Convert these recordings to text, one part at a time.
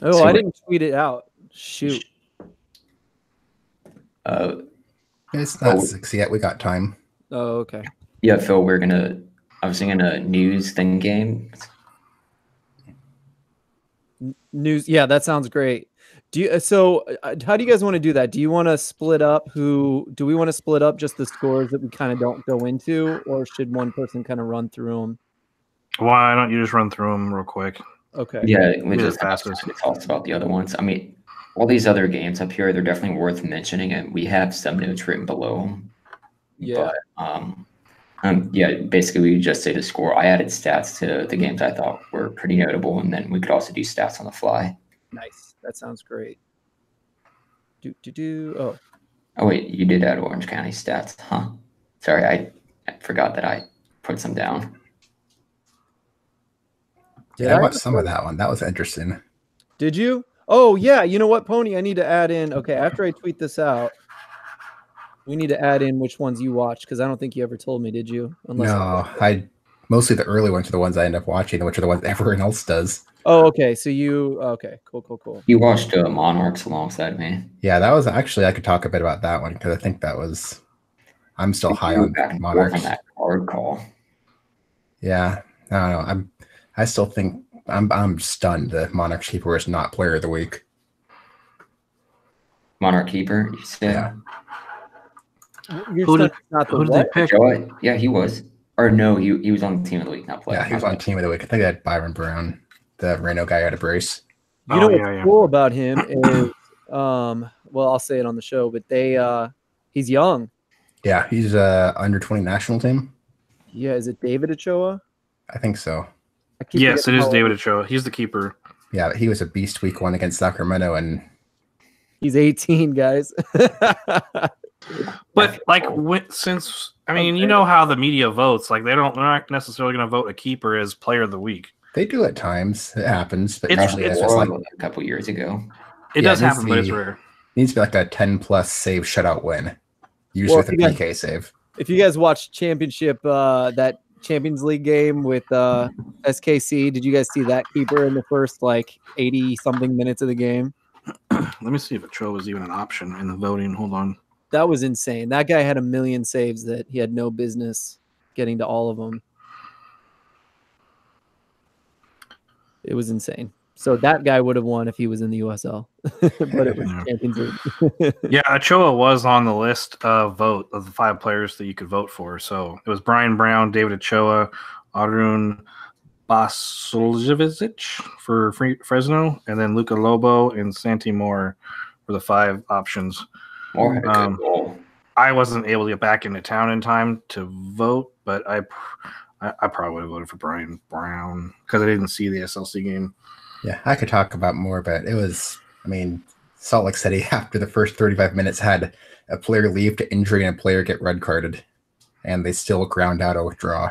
Oh, So I didn't tweet it out. Shoot. It's not Oh, 6 yet. We got time. Oh, okay. yeah, Phil, I was thinking a news thing game. News. Yeah, that sounds great. Do you? So, how do you guys want to do that? Do you want to split up? Do we want to split up just the scores that we kind of don't go into, or should one person kind of run through them? Why don't you just run through them real quick? Okay. Yeah, we Be the just have fastest. to talk about the other ones. I mean, all these other games up here, they're definitely worth mentioning, and we have some notes written below them. Yeah. But yeah, basically we just say the score. I added stats to the games I thought were pretty notable, and then we could also do stats on the fly. Nice. That sounds great. Oh. Oh wait, you did add Orange County stats, huh? Sorry, I forgot that I put some down. I watched some of that one. That was interesting. Did you? Oh yeah. You know what, Pony? I need to add in. Okay, after I tweet this out, we need to add in which ones you watched because I don't think you ever told me. Did you? No, I mostly the early ones are the ones I end up watching, which are the ones everyone else does. Oh, okay. So cool. You watched Monarchs alongside me. Yeah, that was actually I could talk a bit about that one because I think that was. I'm still high on Monarchs. On that hard call. Yeah, I don't know. I still think I'm stunned that Monarch Keeper is not Player of the Week. Monarch Keeper, you said? Yeah. Who did they pick? Joe, yeah, he was. Or no, he was on the Team of the Week, not Player. Yeah, he was on Team of the Week. I think they had Byron Brown, the Reno guy out of Brace. You know what's cool about him is, well, I'll say it on the show, but he's young. Yeah, he's under 20 national team. Yeah, is it David Ochoa? I think so. Yes, it is David Ochoa. He's the keeper. Yeah, he was a beast week 1 against Sacramento, and he's 18, guys. But since you know how the media votes, like they're not necessarily going to vote a keeper as Player of the Week. They do at times. It happens, but it's just like a couple years ago. It does happen, but it's rare. It needs to be like a 10+ save shutout win, usually with a PK save. If you guys watched championship, that Champions League game with SKC, did you guys see that keeper in the first 80 something minutes of the game? Let me see if Ochoa was even an option in the voting. Hold on. That was insane. That guy had 1 million saves that he had no business getting to all of them. It was insane. So that guy would have won if he was in the USL, but it was Champions League. Yeah, Ochoa was on the list of the 5 players that you could vote for. So it was Brian Brown, David Ochoa, Arun Basiljevic for Fresno, and then Luca Lobo and Santi Moore were the 5 options. Moore had a good goal. I wasn't able to get back into town in time to vote, but I probably would have voted for Brian Brown because I didn't see the SLC game. Yeah, I could talk about more, but it was, Salt Lake City after the first 35 minutes had a player leave to injury and a player get red carded, and they still ground out a withdrawal.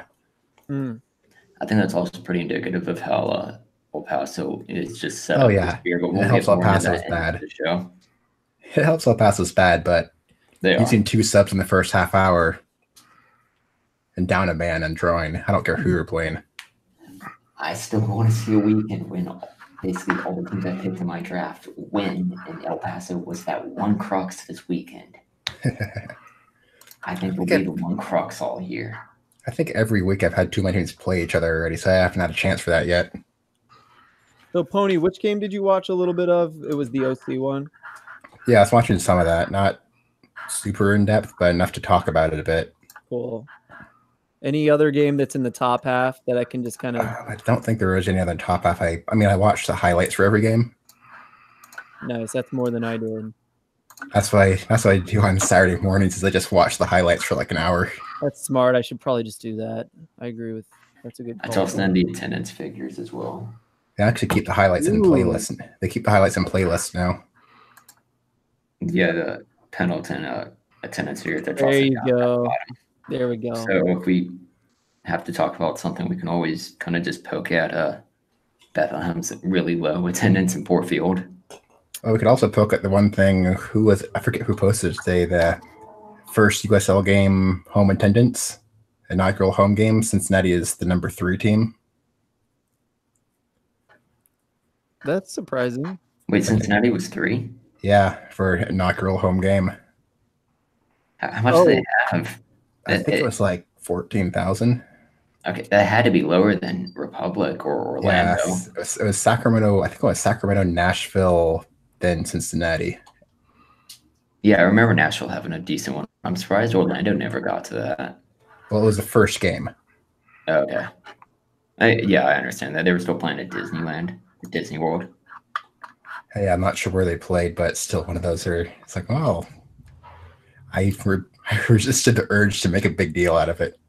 I think that's also pretty indicative of how El Paso is just set up. Oh, yeah. It helps El Paso's bad. It helps El Paso's bad, but using 2 subs in the first half hour and down a man and drawing, I don't care who you're playing. I still want to see a weekend when basically all the teams I picked in my draft win, and El Paso was that one crux this weekend. I think we'll be the one crux all year. I think every week I've had 2 my teams play each other already, so I haven't had a chance for that yet. So, Pony, which game did you watch a little bit of? It was the OC one? Yeah, I was watching some of that. Not super in-depth, but enough to talk about it a bit. Cool. Any other game that's in the top half that I can just kind of... I don't think there is any other top half. I watched the highlights for every game. Nice. That's more than I did. That's what I do on Saturday mornings is I just watch the highlights for an hour. That's smart. I should probably just do that. I agree with... That's a good call. I also send the attendance figures as well. They actually keep the highlights in playlist. They keep the highlights in playlists now. Yeah, the Pendleton attendance figures. There you go. There we go. So if we have to talk about something, we can always kind of just poke at Bethlehem's really low attendance in Port Field. Well, we could also poke at the one thing. I forget who posted today, the first USL game home attendance, inaugural home game. Cincinnati is the number 3 team. That's surprising. Wait, Cincinnati was 3? Yeah, for inaugural home game. How much do they have? I think it was like 14,000. Okay, that had to be lower than Republic or Orlando. Yeah, it was Sacramento. I think it was Sacramento, Nashville, then Cincinnati. Yeah, I remember Nashville having a decent one. I'm surprised Orlando never got to that. Well, it was the first game. Okay. I understand that. They were still playing at Disneyland, at Disney World. Hey, I'm not sure where they played, but still one of those are, it's like, oh, I resisted the urge to make a big deal out of it.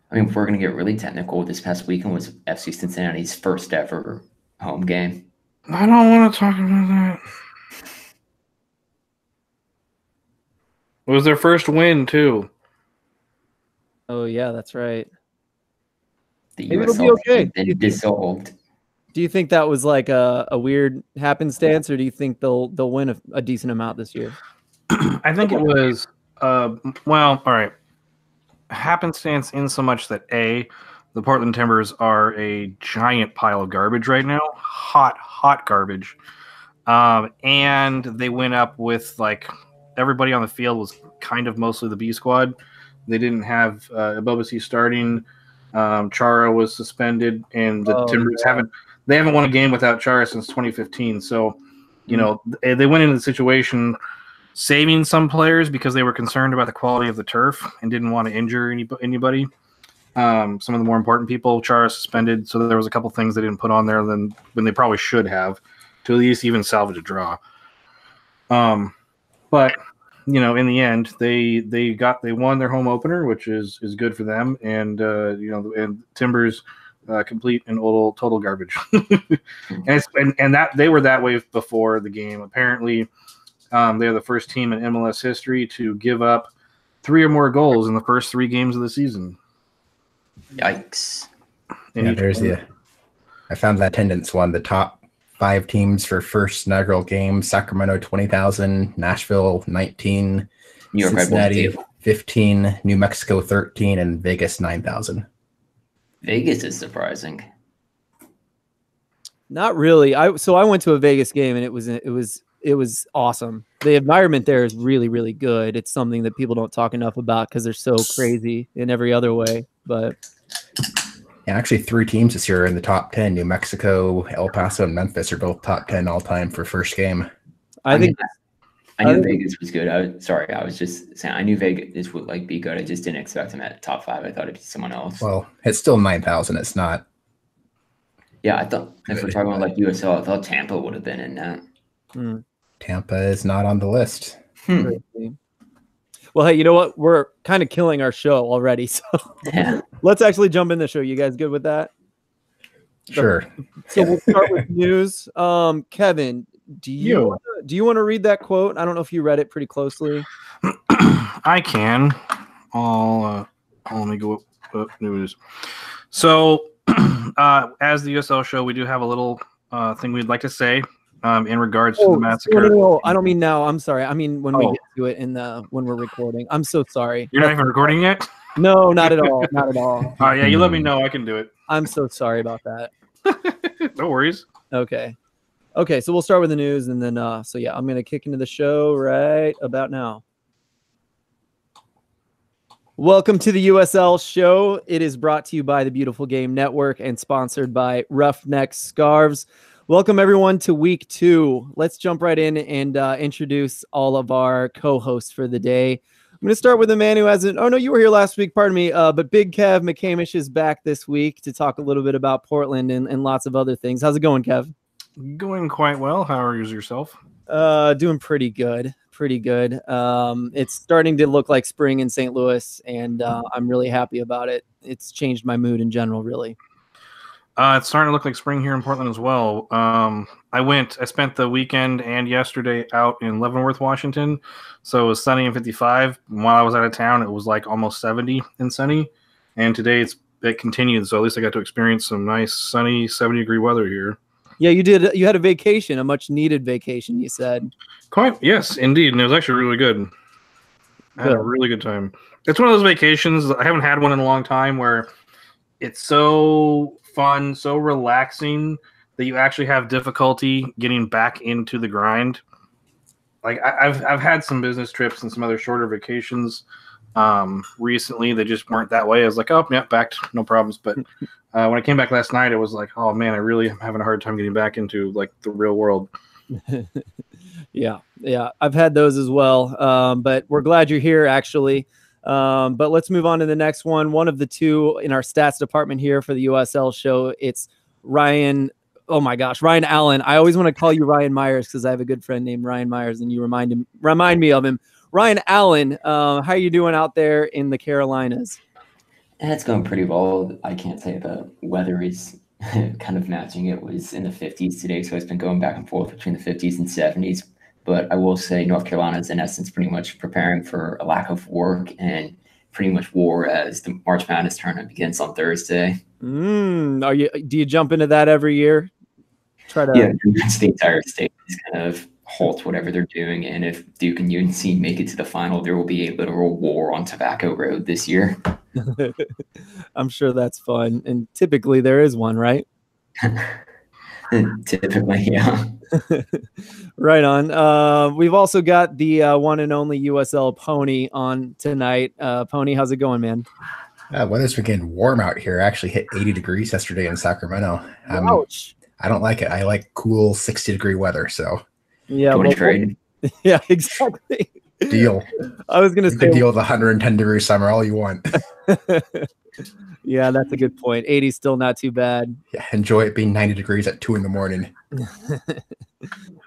I mean, if we're going to get really technical, this past weekend was FC Cincinnati's first ever home game. I don't want to talk about that. It was their first win, too. Oh yeah, that's right. The Maybe it'll USL be okay. been dissolved. Do you think that was like a weird happenstance, or do you think they'll win a decent amount this year? I think it was, well, all right. Happenstance in so much that the Portland Timbers are a giant pile of garbage right now, hot garbage, and they went up with like everybody on the field was kind of mostly the B squad. They didn't have Abobasi starting. Chara was suspended, and the Timbers haven't won a game without Chara since 2015. So, you know, they went into the situation saving some players because they were concerned about the quality of the turf and didn't want to injure anybody. Some of the more important people, Chara suspended, so there was a couple things they didn't put on there when they probably should have to at least even salvage a draw. But you know, in the end, they won their home opener, which is good for them, and you know, and Timbers complete and total garbage, and that they were that way before the game. Apparently, they're the first team in MLS history to give up 3 or more goals in the first 3 games of the season. Yikes! Yeah, there's I found the attendance one. The top 5 teams for first inaugural game: Sacramento 20,000, Nashville 19, New York Cincinnati 15, New Mexico 13, and Vegas 9,000. Vegas is surprising. Not really. I went to a Vegas game and it was awesome. The environment there is really, really good. It's something that people don't talk enough about because they're so crazy in every other way. But yeah, actually 3 teams this year are in the top 10. New Mexico, El Paso, and Memphis are both top 10 all time for first game. I knew Vegas was good. I was just saying I knew Vegas would be good. I just didn't expect them at top 5. I thought it'd be someone else. Well, it's still 9,000. It's not. Yeah, I thought if we're talking about USL, I thought Tampa would have been in that. Tampa is not on the list. Well, hey, you know what? We're kind of killing our show already, so Yeah. Let's actually jump in the show. You guys good with that? Sure. So we'll start with news. Kevin, do you want to read that quote? I don't know if you read it pretty closely. I can. Let me go up news. So, as the USL show, we do have a little thing we'd like to say in regards to the massacre. No, I don't mean now. I'm sorry. I mean when we get to it when we're recording. I'm so sorry. You're not even recording yet? No, not at all. Not at all. Oh, yeah, you let me know. I can do it. I'm so sorry about that. No worries. Okay, so we'll start with the news, and then I'm going to kick into the show right about now. Welcome to the USL show. It is brought to you by the Beautiful Game Network and sponsored by Roughneck Scarves. Welcome, everyone, to week 2. Let's jump right in and introduce all of our co-hosts for the day. I'm going to start with the man who hasn't... Oh, no, you were here last week. Pardon me. But Big Kev McCamish is back this week to talk a little bit about Portland and lots of other things. How's it going, Kev? Going quite well. How are you yourself? Doing pretty good. It's starting to look like spring in St. Louis, and I'm really happy about it. It's changed my mood in general, really. It's starting to look like spring here in Portland as well. I spent the weekend and yesterday out in Leavenworth, Washington. So it was sunny and 55. While I was out of town, it was like almost 70 and sunny. And today it continued. So at least I got to experience some nice sunny 70-degree weather here. Yeah, you did. You had a vacation, a much needed vacation, you said. Yes, indeed. And it was actually really good. I had a really good time. It's one of those vacations. I haven't had one in a long time where it's so fun, so relaxing that you actually have difficulty getting back into the grind. Like I've had some business trips and some other shorter vacations recently that just weren't that way. I was like, oh yeah, back, no problems. But when I came back last night, it was like, oh man, I really am having a hard time getting back into like the real world. Yeah, I've had those as well. But we're glad you're here, actually. But let's move on to the next one. One of the two in our stats department here for the USL show. It's Ryan. Oh my gosh, Ryan Allen. I always want to call you Ryan Myers because I have a good friend named Ryan Myers, and you remind me of him. Ryan Allen, how are you doing out there in the Carolinas? It's going pretty well. I can't say the weather is kind of matching. It was in the 50s today, so it's been going back and forth between the 50s and 70s. But I will say North Carolina is in essence pretty much preparing for a lack of work and pretty much war as the March Madness tournament begins on Thursday. Do you jump into that every year? Yeah, the entire state is kind of halt whatever they're doing, and if Duke and UNC make it to the final, there will be a literal war on Tobacco Road this year. I'm sure that's fun, and typically there is one, right? Typically, yeah. Right on. We've also got the one and only USL Pony on tonight. Pony, how's it going, man? Weather's been getting warm out here. Actually hit 80 degrees yesterday in Sacramento. Ouch. I don't like it. I like cool 60-degree weather. So yeah, trade. Yeah, exactly. Deal. I was gonna say deal with 110-degree summer all you want. Yeah, that's a good point. 80 still not too bad. Yeah, enjoy it being 90 degrees at 2 a.m.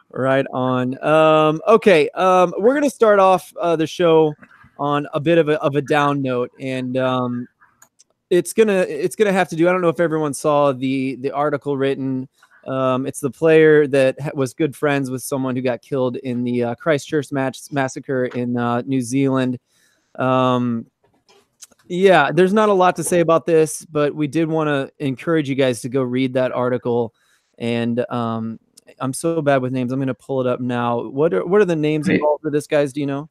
Right on. Okay. We're gonna start off the show on a bit of a down note, and it's gonna have to do. I don't know if everyone saw the article written. It's the player that was good friends with someone who got killed in the Christchurch massacre in New Zealand. Yeah, there's not a lot to say about this, but we did want to encourage you guys to go read that article. And I'm so bad with names. I'm going to pull it up now. What are the names involved with this, guys? Do you know?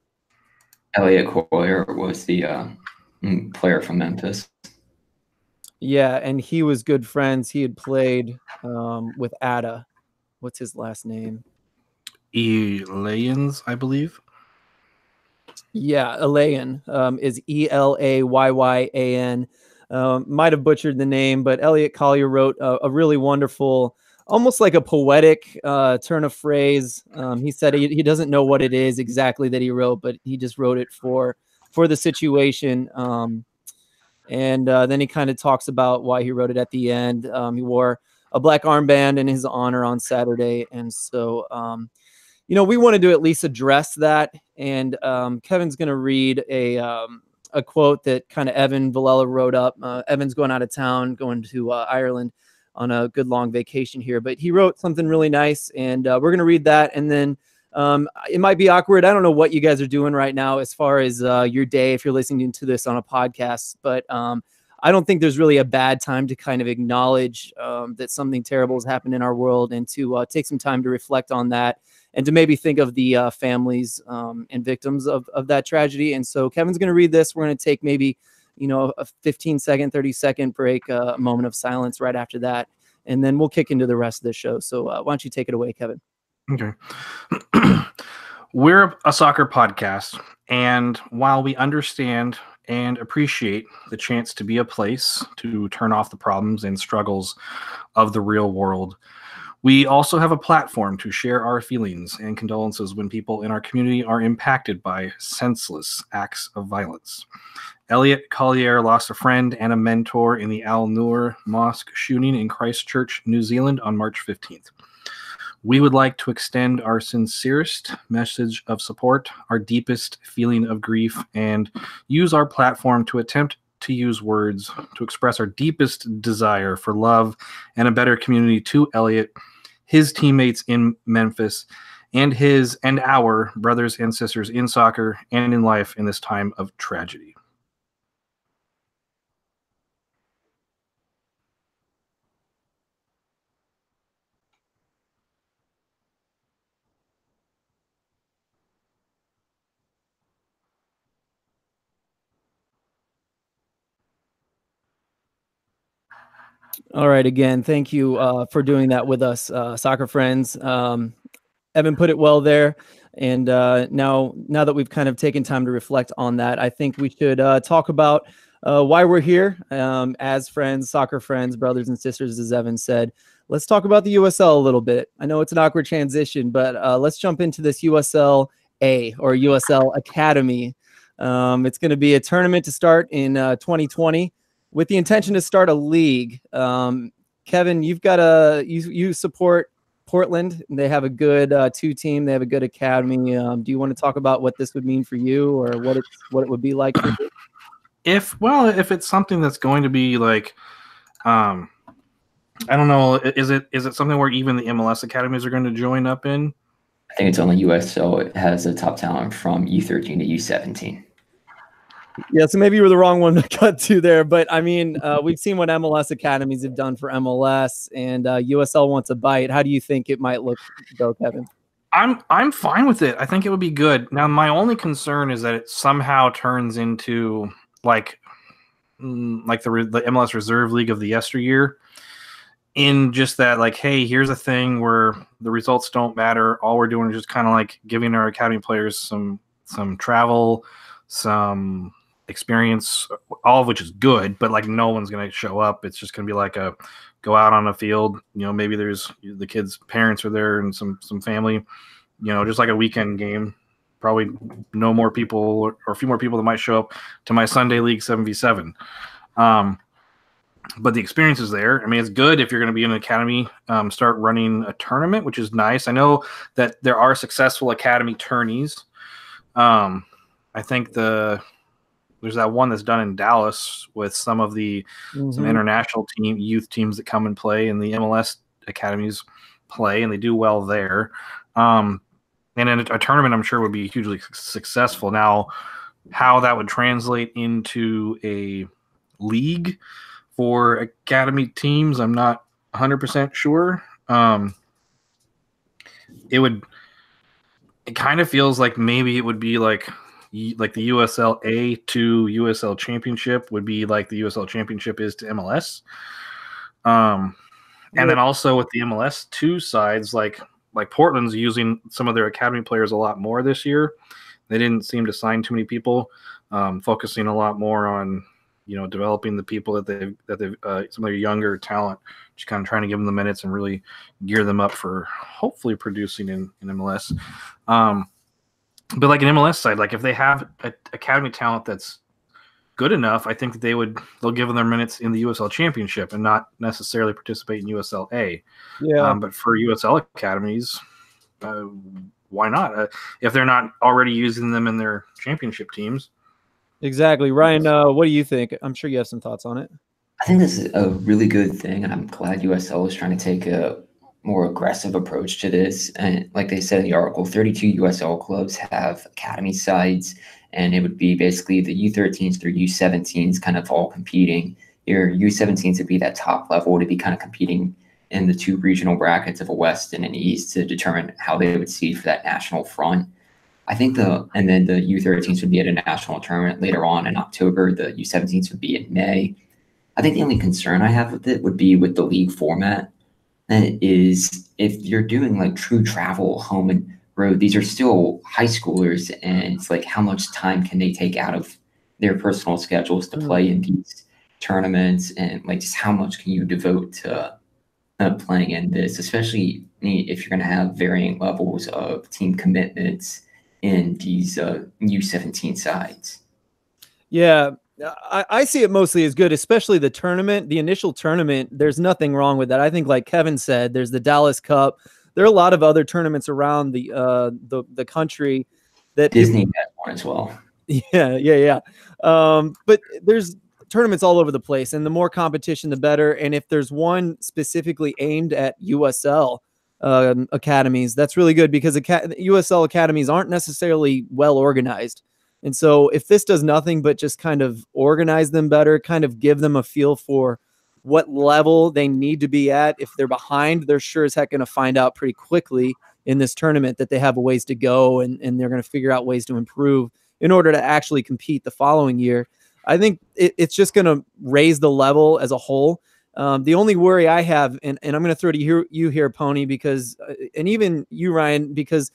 Elliot Collier was the player from Memphis. Yeah, and he was good friends. He had played with Ada. What's his last name? Elayans, I believe. Yeah, Elayan is Elayyan. Might have butchered the name, but Elliot Collier wrote a really wonderful, almost like a poetic turn of phrase. He said he doesn't know what it is exactly that he wrote, but he just wrote it for the situation. And then he kind of talks about why he wrote it at the end. He wore a black armband in his honor on Saturday. And so, we wanted to at least address that. And Kevin's going to read a quote that kind of Evan Villela wrote up. Evan's going out of town, going to Ireland on a good long vacation here. But he wrote something really nice, and we're going to read that. And then it might be awkward. I don't know what you guys are doing right now as far as your day, if you're listening to this on a podcast. But I don't think there's really a bad time to kind of acknowledge that something terrible has happened in our world, and to take some time to reflect on that, and to maybe think of the families and victims of that tragedy. And so Kevin's going to read this. We're going to take maybe, a 15-second, 30-second break, a moment of silence right after that. And then we'll kick into the rest of the show. So why don't you take it away, Kevin? Okay. We're a soccer podcast, and while we understand and appreciate the chance to be a place to turn off the problems and struggles of the real world, we also have a platform to share our feelings and condolences when people in our community are impacted by senseless acts of violence. Elliot Collier lost a friend and a mentor in the Al Noor Mosque shooting in Christchurch, New Zealand on March 15th. We would like to extend our sincerest message of support, our deepest feeling of grief, and use our platform to attempt to use words to express our deepest desire for love and a better community to Elliot, his teammates in Memphis, and his and our brothers and sisters in soccer and in life in this time of tragedy. All right. Again, thank you for doing that with us, soccer friends. Evan put it well there. And now that we've kind of taken time to reflect on that, I think we should talk about why we're here as friends, soccer friends, brothers and sisters, as Evan said. Let's talk about the USL a little bit. I know it's an awkward transition, but let's jump into this USL A or USL Academy. It's going to be a tournament to start in 2020 with the intention to start a league. Kevin, you support Portland. They have a good two team. They have a good academy. Do you want to talk about what this would mean for you, or what it would be like for you? If it's something that's going to be like, I don't know, is it something where even the MLS academies are going to join up in? I think it's only USL. It has a top talent from U13 to U17. Yeah, so maybe you were the wrong one to cut to there, but I mean, we've seen what MLS academies have done for MLS, and USL wants a bite. How do you think it might look, though, Kevin? I'm fine with it. I think it would be good. Now, my only concern is that it somehow turns into like the MLS Reserve League of the yesteryear, in just that, like, hey, here's a thing where the results don't matter. All we're doing is just kind of like giving our academy players some travel, some experience, all of which is good, but like no one's going to show up. It's just going to be like a go out on a field, maybe there's the kids' parents are there and some family, just like a weekend game. Probably no more people or a few more people that might show up to my Sunday League 7v7. But the experience is there. I mean, it's good if you're going to be in an academy, start running a tournament, which is nice. I know that there are successful academy tourneys. I think there's that one that's done in Dallas with some of the some international youth teams that come and play, and the MLS academies play, and they do well there. And in a tournament, I'm sure would be hugely successful. Now, how that would translate into a league for academy teams, I'm not 100% sure. It kind of feels like maybe it would be like the USL A to USL Championship would be like the USL Championship is to MLS. And then also with the MLS 2 sides, like Portland's using some of their academy players a lot more this year. They didn't seem to sign too many people, focusing a lot more on developing the people that they've some of their younger talent, just kind of trying to give them the minutes and really gear them up for hopefully producing in MLS. But like an MLS side, like if they have academy talent that's good enough, I think that they'll give them their minutes in the USL Championship and not necessarily participate in USL A. Yeah. But for USL academies, why not? If they're not already using them in their championship teams. Exactly. Ryan, what do you think? I'm sure you have some thoughts on it. I think this is a really good thing, and I'm glad USL is trying to take a more aggressive approach to this. And like they said in the article, 32 USL clubs have academy sides, and it would be basically the U13s through U17s kind of all competing. Your U17s would be that top level to be kind of competing in the two regional brackets of a West and an East to determine how they would seed for that national front. I think and then the U13s would be at a national tournament later on in October. The U17s would be in May. I think the only concern I have with it would be with the league format. And is if you're doing like true travel, home and road, these are still high schoolers, and it's like how much time can they take out of their personal schedules to play in these tournaments, and like just how much can you devote to playing in this, especially if you're going to have varying levels of team commitments in these U17 sides. Yeah. I see it mostly as good, especially the tournament, the initial tournament. There's nothing wrong with that. I think, like Kevin said, there's the Dallas Cup. There are a lot of other tournaments around the country that Disney has one as well. Yeah. But there's tournaments all over the place, and the more competition, the better. And if there's one specifically aimed at USL academies, that's really good because USL academies aren't necessarily well organized. And so if this does nothing but just kind of organize them better, kind of give them a feel for what level they need to be at. If they're behind, they're sure as heck going to find out pretty quickly in this tournament that they have a ways to go, and they're going to figure out ways to improve in order to actually compete the following year. I think it's just going to raise the level as a whole. The only worry I have, and I'm going to throw to you here, Pony, because, and even you, Ryan, because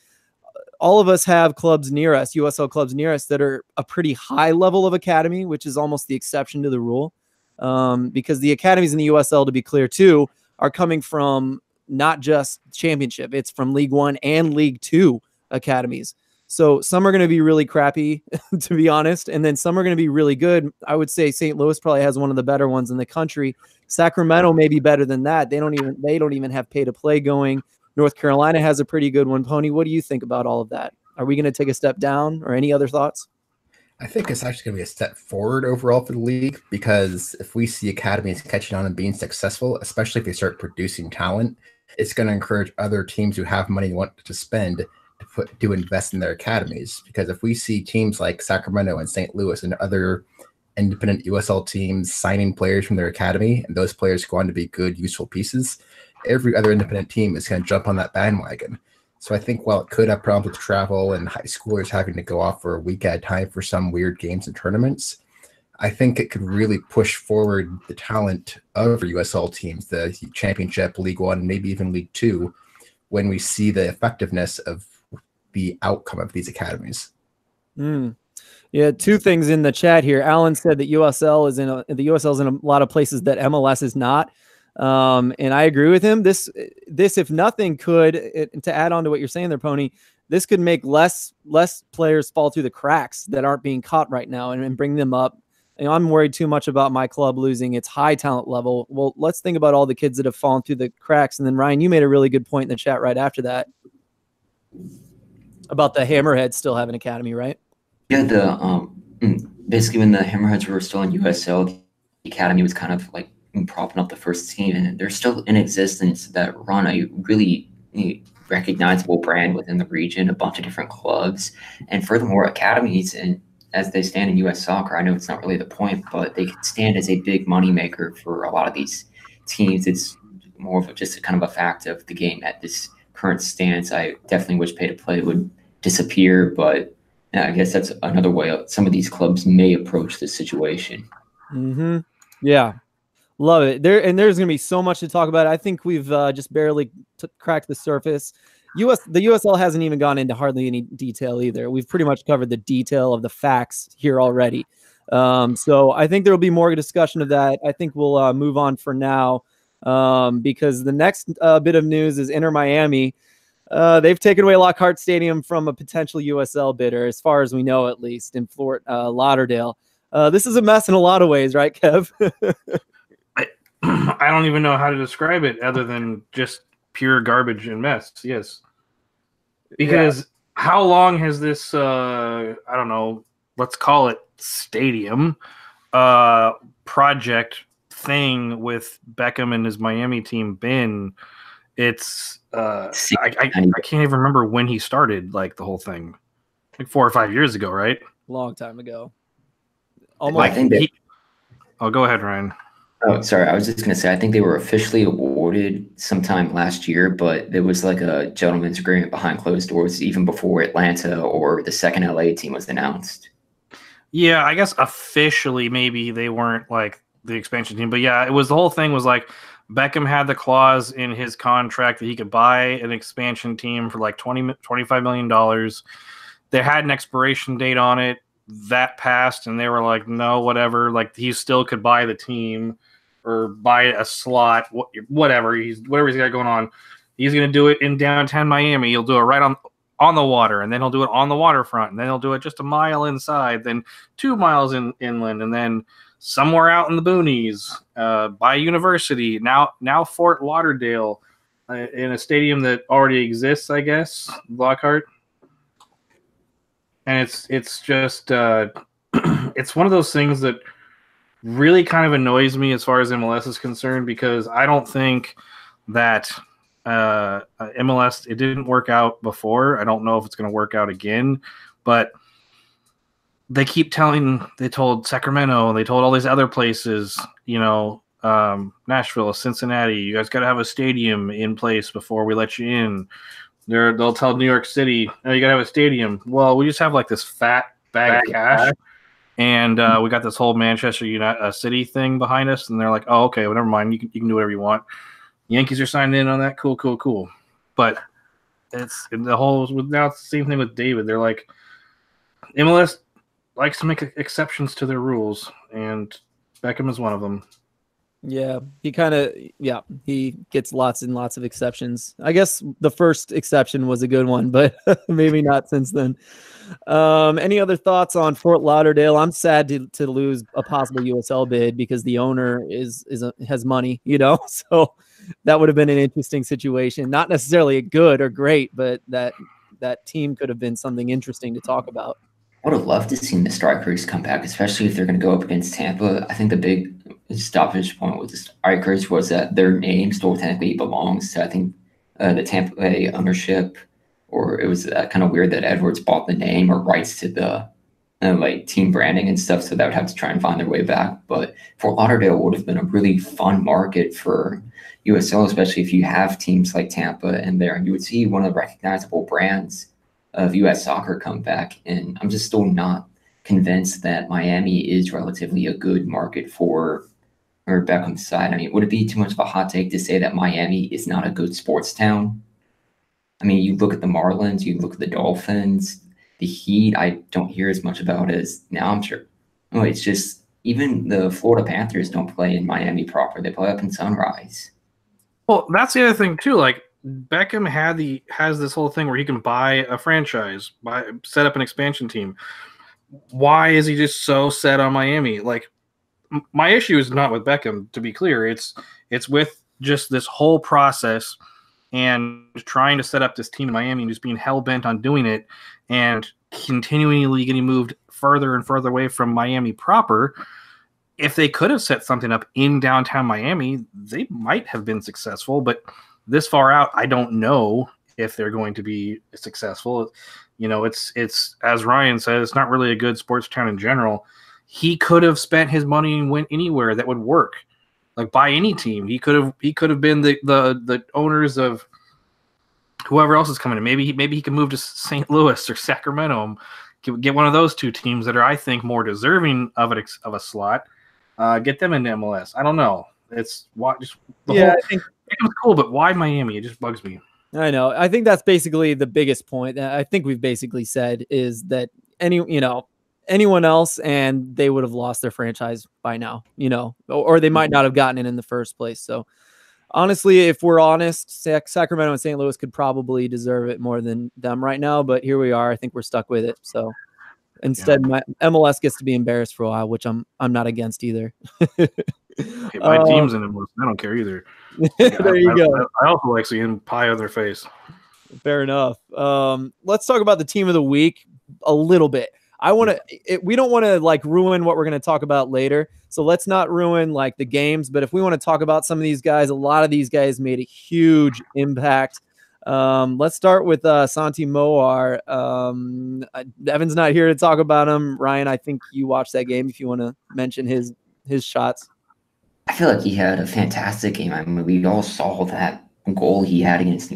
all of us have clubs near us, USL clubs near us, that are a pretty high level of academy, which is almost the exception to the rule. Because the academies in the USL, to be clear too, are coming from not just championship, it's from League One and League Two academies. So some are going to be really crappy, to be honest, and then some are going to be really good. I would say St. Louis probably has one of the better ones in the country. Sacramento may be better than that. They don't even have pay to play going. North Carolina has a pretty good one. Pony, what do you think about all of that? Are we going to take a step down, or any other thoughts? I think it's actually going to be a step forward overall for the league, because if we see academies catching on and being successful, especially if they start producing talent, it's going to encourage other teams who have money and want to spend to invest in their academies. Because if we see teams like Sacramento and St. Louis and other independent USL teams signing players from their academy, and those players go on to be good, useful pieces, every other independent team is going to jump on that bandwagon. So I think while it could have problems with travel and high schoolers having to go off for a week at a time for some weird games and tournaments, I think it could really push forward the talent of USL teams, the Championship, League One, maybe even League Two, when we see the effectiveness of the outcome of these academies. Yeah, two things in the chat here. Alan said that the USL is in a lot of places that MLS is not. And I agree with him. This, if nothing, to add on to what you're saying there, Pony, this could make less players fall through the cracks that aren't being caught right now, and bring them up. You know, I'm worried too much about my club losing its high talent level. Well, let's think about all the kids that have fallen through the cracks. And then Ryan, you made a really good point in the chat right after that about the Hammerheads still have an academy, right? Yeah, basically when the Hammerheads were still in USL, the academy was kind of like propping up the first team, and they're still in existence that run a really recognizable brand within the region, a bunch of different clubs. And furthermore, academies, and as they stand in US soccer, I know it's not really the point, but they can stand as a big moneymaker for a lot of these teams. It's more of just a kind of a fact of the game at this current stance. I definitely wish pay to play would disappear, but I guess that's another way some of these clubs may approach this situation. Yeah. Love it. There's going to be so much to talk about. I think we've just barely cracked the surface. The USL hasn't even gone into hardly any detail either. We've pretty much covered the detail of the facts here already. So I think there will be more discussion of that. I think we'll move on for now, because the next bit of news is Inter Miami. They've taken away Lockhart Stadium from a potential USL bidder, as far as we know, at least in Fort Lauderdale. This is a mess in a lot of ways, right, Kev? I don't even know how to describe it other than just pure garbage and mess. Yes. Because how long has this, I don't know, let's call it stadium project thing with Beckham and his Miami team been? It's, I can't even remember when he started, like, the whole thing. Like 4 or 5 years ago, right? Long time ago. Almost. Go ahead, Ryan. Oh, sorry. I was just going to say, I think they were officially awarded sometime last year, but there was like a gentleman's agreement behind closed doors even before Atlanta or the second LA team was announced. Yeah, I guess officially maybe they weren't like the expansion team, but yeah, the whole thing was like Beckham had the clause in his contract that he could buy an expansion team for like $25 million. They had an expiration date on it. That passed, and they were like, no, whatever. Like, he still could buy the team or buy a slot, whatever he's got going on. He's going to do it in downtown Miami. He'll do it right on the water, and then he'll do it on the waterfront, and then he'll do it just a mile inside, then 2 miles inland, and then somewhere out in the boonies by university. Now Fort Lauderdale, in a stadium that already exists, I guess, Lockhart. And it's just it's one of those things that really kind of annoys me as far as MLS is concerned, because I don't think that MLS, it didn't work out before. I don't know if it's going to work out again, but they told Sacramento, they told all these other places, Nashville, Cincinnati, you guys got to have a stadium in place before we let you in. They'll tell New York City, oh, you got to have a stadium. Well, we just have like this fat bag of cash. and we got this whole Manchester City thing behind us, and they're like, "Oh, okay, well, never mind. You can do whatever you want." Yankees are signing in on that. Cool. But it's now it's the same thing with David. They're like, MLS likes to make exceptions to their rules, and Beckham is one of them. Yeah, he gets lots and lots of exceptions. I guess the first exception was a good one, but maybe not since then. Any other thoughts on Fort Lauderdale? I'm sad to lose a possible USL bid because the owner has money, so that would have been an interesting situation. Not necessarily good or great, but that team could have been something interesting to talk about. I would have loved to see the Strikers come back, especially if they're going to go up against Tampa. I think the big stoppage point with the Strikers was that their name still technically belongs to, I think, the Tampa Bay ownership, or it was kind of weird that Edwards bought the name or rights to the team branding and stuff, so that would have to try and find their way back. But Fort Lauderdale would have been a really fun market for USL, especially if you have teams like Tampa in there, and you would see one of the recognizable brands of U.S. soccer come back. And I'm just still not convinced that Miami is relatively a good market for Beckham's side. I mean, would it be too much of a hot take to say that Miami is not a good sports town? I mean, you look at the Marlins, you look at the Dolphins, the Heat, I don't hear as much about as now, I'm sure. No, it's just even the Florida Panthers don't play in Miami proper. They play up in Sunrise. Well, that's the other thing, too. Like, Beckham has this whole thing where he can buy a franchise, set up an expansion team. Why is he just so set on Miami? Like, my issue is not with Beckham, to be clear. It's with just this whole process and trying to set up this team in Miami and just being hell-bent on doing it and continually getting moved further and further away from Miami proper. If they could have set something up in downtown Miami, they might have been successful, but this far out, I don't know if they're going to be successful. It's as Ryan said, it's not really a good sports town in general. He could have spent his money and went anywhere that would work, like buy any team. He could have been the owners of whoever else is coming in. Maybe he can move to St. Louis or Sacramento, get one of those two teams that are, I think, more deserving of a slot. Get them into MLS. I don't know. I think it was cool, but why Miami? It just bugs me. I know. I think that's basically the biggest point. I think we've basically said is that anyone else, and they would have lost their franchise by now, or they might not have gotten it in the first place. So honestly, if we're honest, Sacramento and St. Louis could probably deserve it more than them right now. But here we are. I think we're stuck with it. So instead, MLS gets to be embarrassed for a while, which I'm not against either. Hey, my team's in MLS. I don't care either. There you go. I also like seeing pie on their face. Fair enough. Let's talk about the team of the week a little bit. We don't want to ruin what we're going to talk about later. So let's not ruin the games. But if we want to talk about some of these guys, a lot of these guys made a huge impact. Let's start with Santi Moar. Evan's not here to talk about him. Ryan, I think you watched that game. If you want to mention his shots. I feel like he had a fantastic game. I mean, we all saw that goal he had against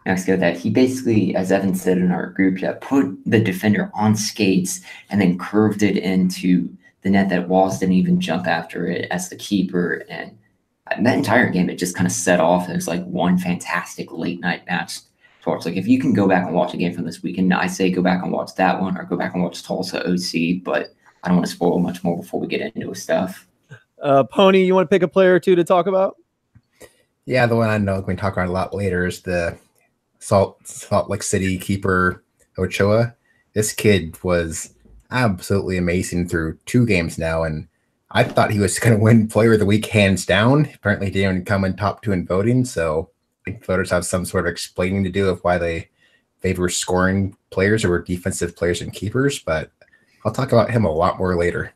Mexico, that he basically, as Evan said in our group chat, put the defender on skates and then curved it into the net that Walls didn't even jump after it as the keeper. And that entire game, it just kind of set off as one fantastic late night match to watch. If you can go back and watch a game from this weekend, I say go back and watch that one or go back and watch Tulsa OC, but I don't want to spoil much more before we get into his stuff. Pony, you want to pick a player or two to talk about? Yeah, the one I know we can talk about a lot later is the Salt Lake City keeper Ochoa. This kid was absolutely amazing through 2 games now, and I thought he was going to win Player of the Week hands down. Apparently, he didn't come in top 2 in voting, so I think voters have some sort of explaining to do of why they favor scoring players over defensive players and keepers. But I'll talk about him a lot more later.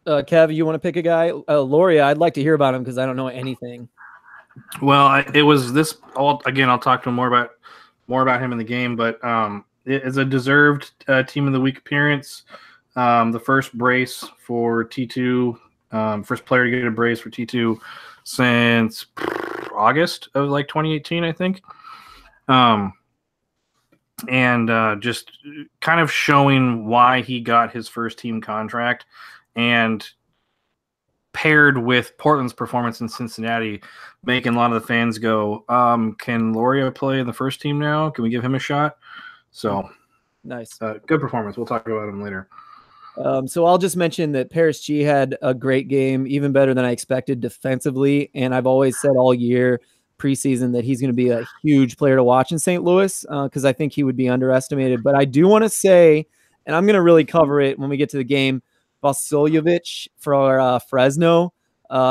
Kev, you want to pick a guy? Loria, I'd like to hear about him because I don't know anything. Well, it was this. Again, I'll talk to him more about him in the game. But it is a deserved Team of the Week appearance. The first brace for T2, first player to get a brace for T2 since August of 2018, I think. and just kind of showing why he got his first team contract, and paired with Portland's performance in Cincinnati, making a lot of the fans go, can Loria play in the first team now? Can we give him a shot? So nice. Good performance. We'll talk about him later. So I'll just mention that Paris G had a great game, even better than I expected defensively. And I've always said all year preseason that he's going to be a huge player to watch in St. Louis because I think he would be underestimated. But I do want to say, and I'm going to really cover it when we get to the game, Vasiljevic for Fresno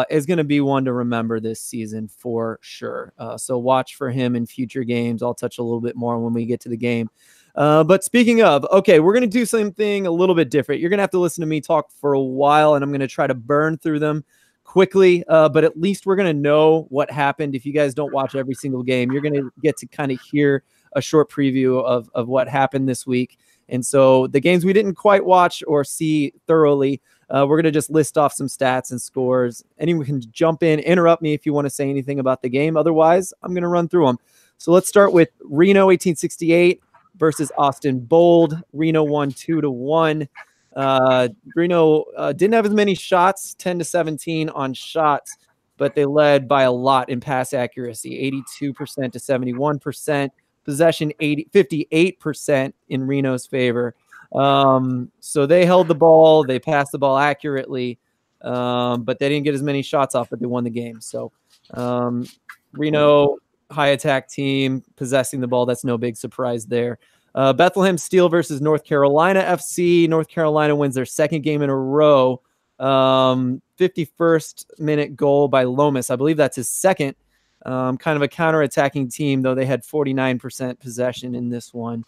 is going to be one to remember this season for sure. So watch for him in future games. I'll touch a little bit more when we get to the game. But speaking of, okay, we're going to do something a little bit different. You're going to have to listen to me talk for a while, and I'm going to try to burn through them quickly. But at least we're going to know what happened. If you guys don't watch every single game, you're going to get to kind of hear a short preview of what happened this week. And so the games we didn't quite watch or see thoroughly, we're going to just list off some stats and scores. Anyone can jump in, interrupt me if you want to say anything about the game. Otherwise, I'm going to run through them. So let's start with Reno 1868 versus Austin Bold. Reno won 2-1. Reno didn't have as many shots, 10-17 on shots, but they led by a lot in pass accuracy, 82% to 71%. Possession 58% in Reno's favor. So they held the ball, they passed the ball accurately, but they didn't get as many shots off, but they won the game. So Reno, high attack team, possessing the ball. That's no big surprise there. Bethlehem Steel versus North Carolina FC. North Carolina wins their second game in a row. 51st minute goal by Lomas. I believe that's his second. Kind of a counterattacking team, though they had 49% possession in this one.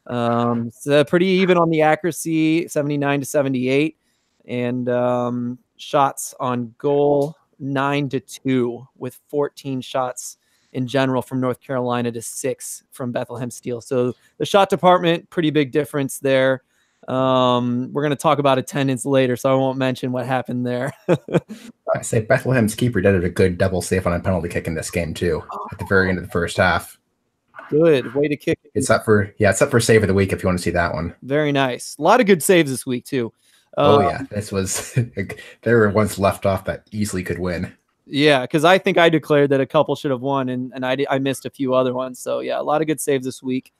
So pretty even on the accuracy, 79-78, and shots on goal 9-2 with 14 shots in general from North Carolina to 6 from Bethlehem Steel. So the shot department, pretty big difference there. We're going to talk about attendance later, so I won't mention what happened there. I say Bethlehem's keeper did a good double save on a penalty kick in this game too, at the very end of the first half. Good way to kick it. It's up for save of the week if you want to see that one. Very nice. A lot of good saves this week too. This was there were ones left off that easily could win. Yeah, because I think I declared that a couple should have won, and I missed a few other ones. So yeah, a lot of good saves this week.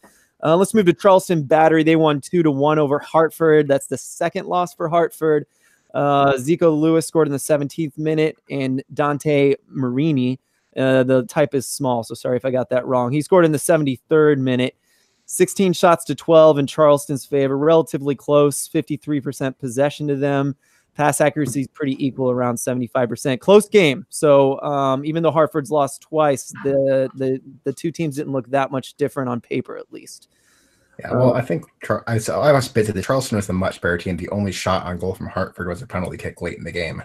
Let's move to Charleston Battery. They won 2-1 over Hartford. That's the second loss for Hartford. Zico Lewis scored in the 17th minute, and Dante Marini, the type is small, so sorry if I got that wrong. He scored in the 73rd minute. 16 shots to 12 in Charleston's favor. Relatively close, 53% possession to them. Pass accuracy is pretty equal, around 75%. Close game. So even though Hartford's lost twice, the two teams didn't look that much different on paper, at least. Yeah, well, I think I must admit that Charleston was the much better team. The only shot on goal from Hartford was a penalty kick late in the game.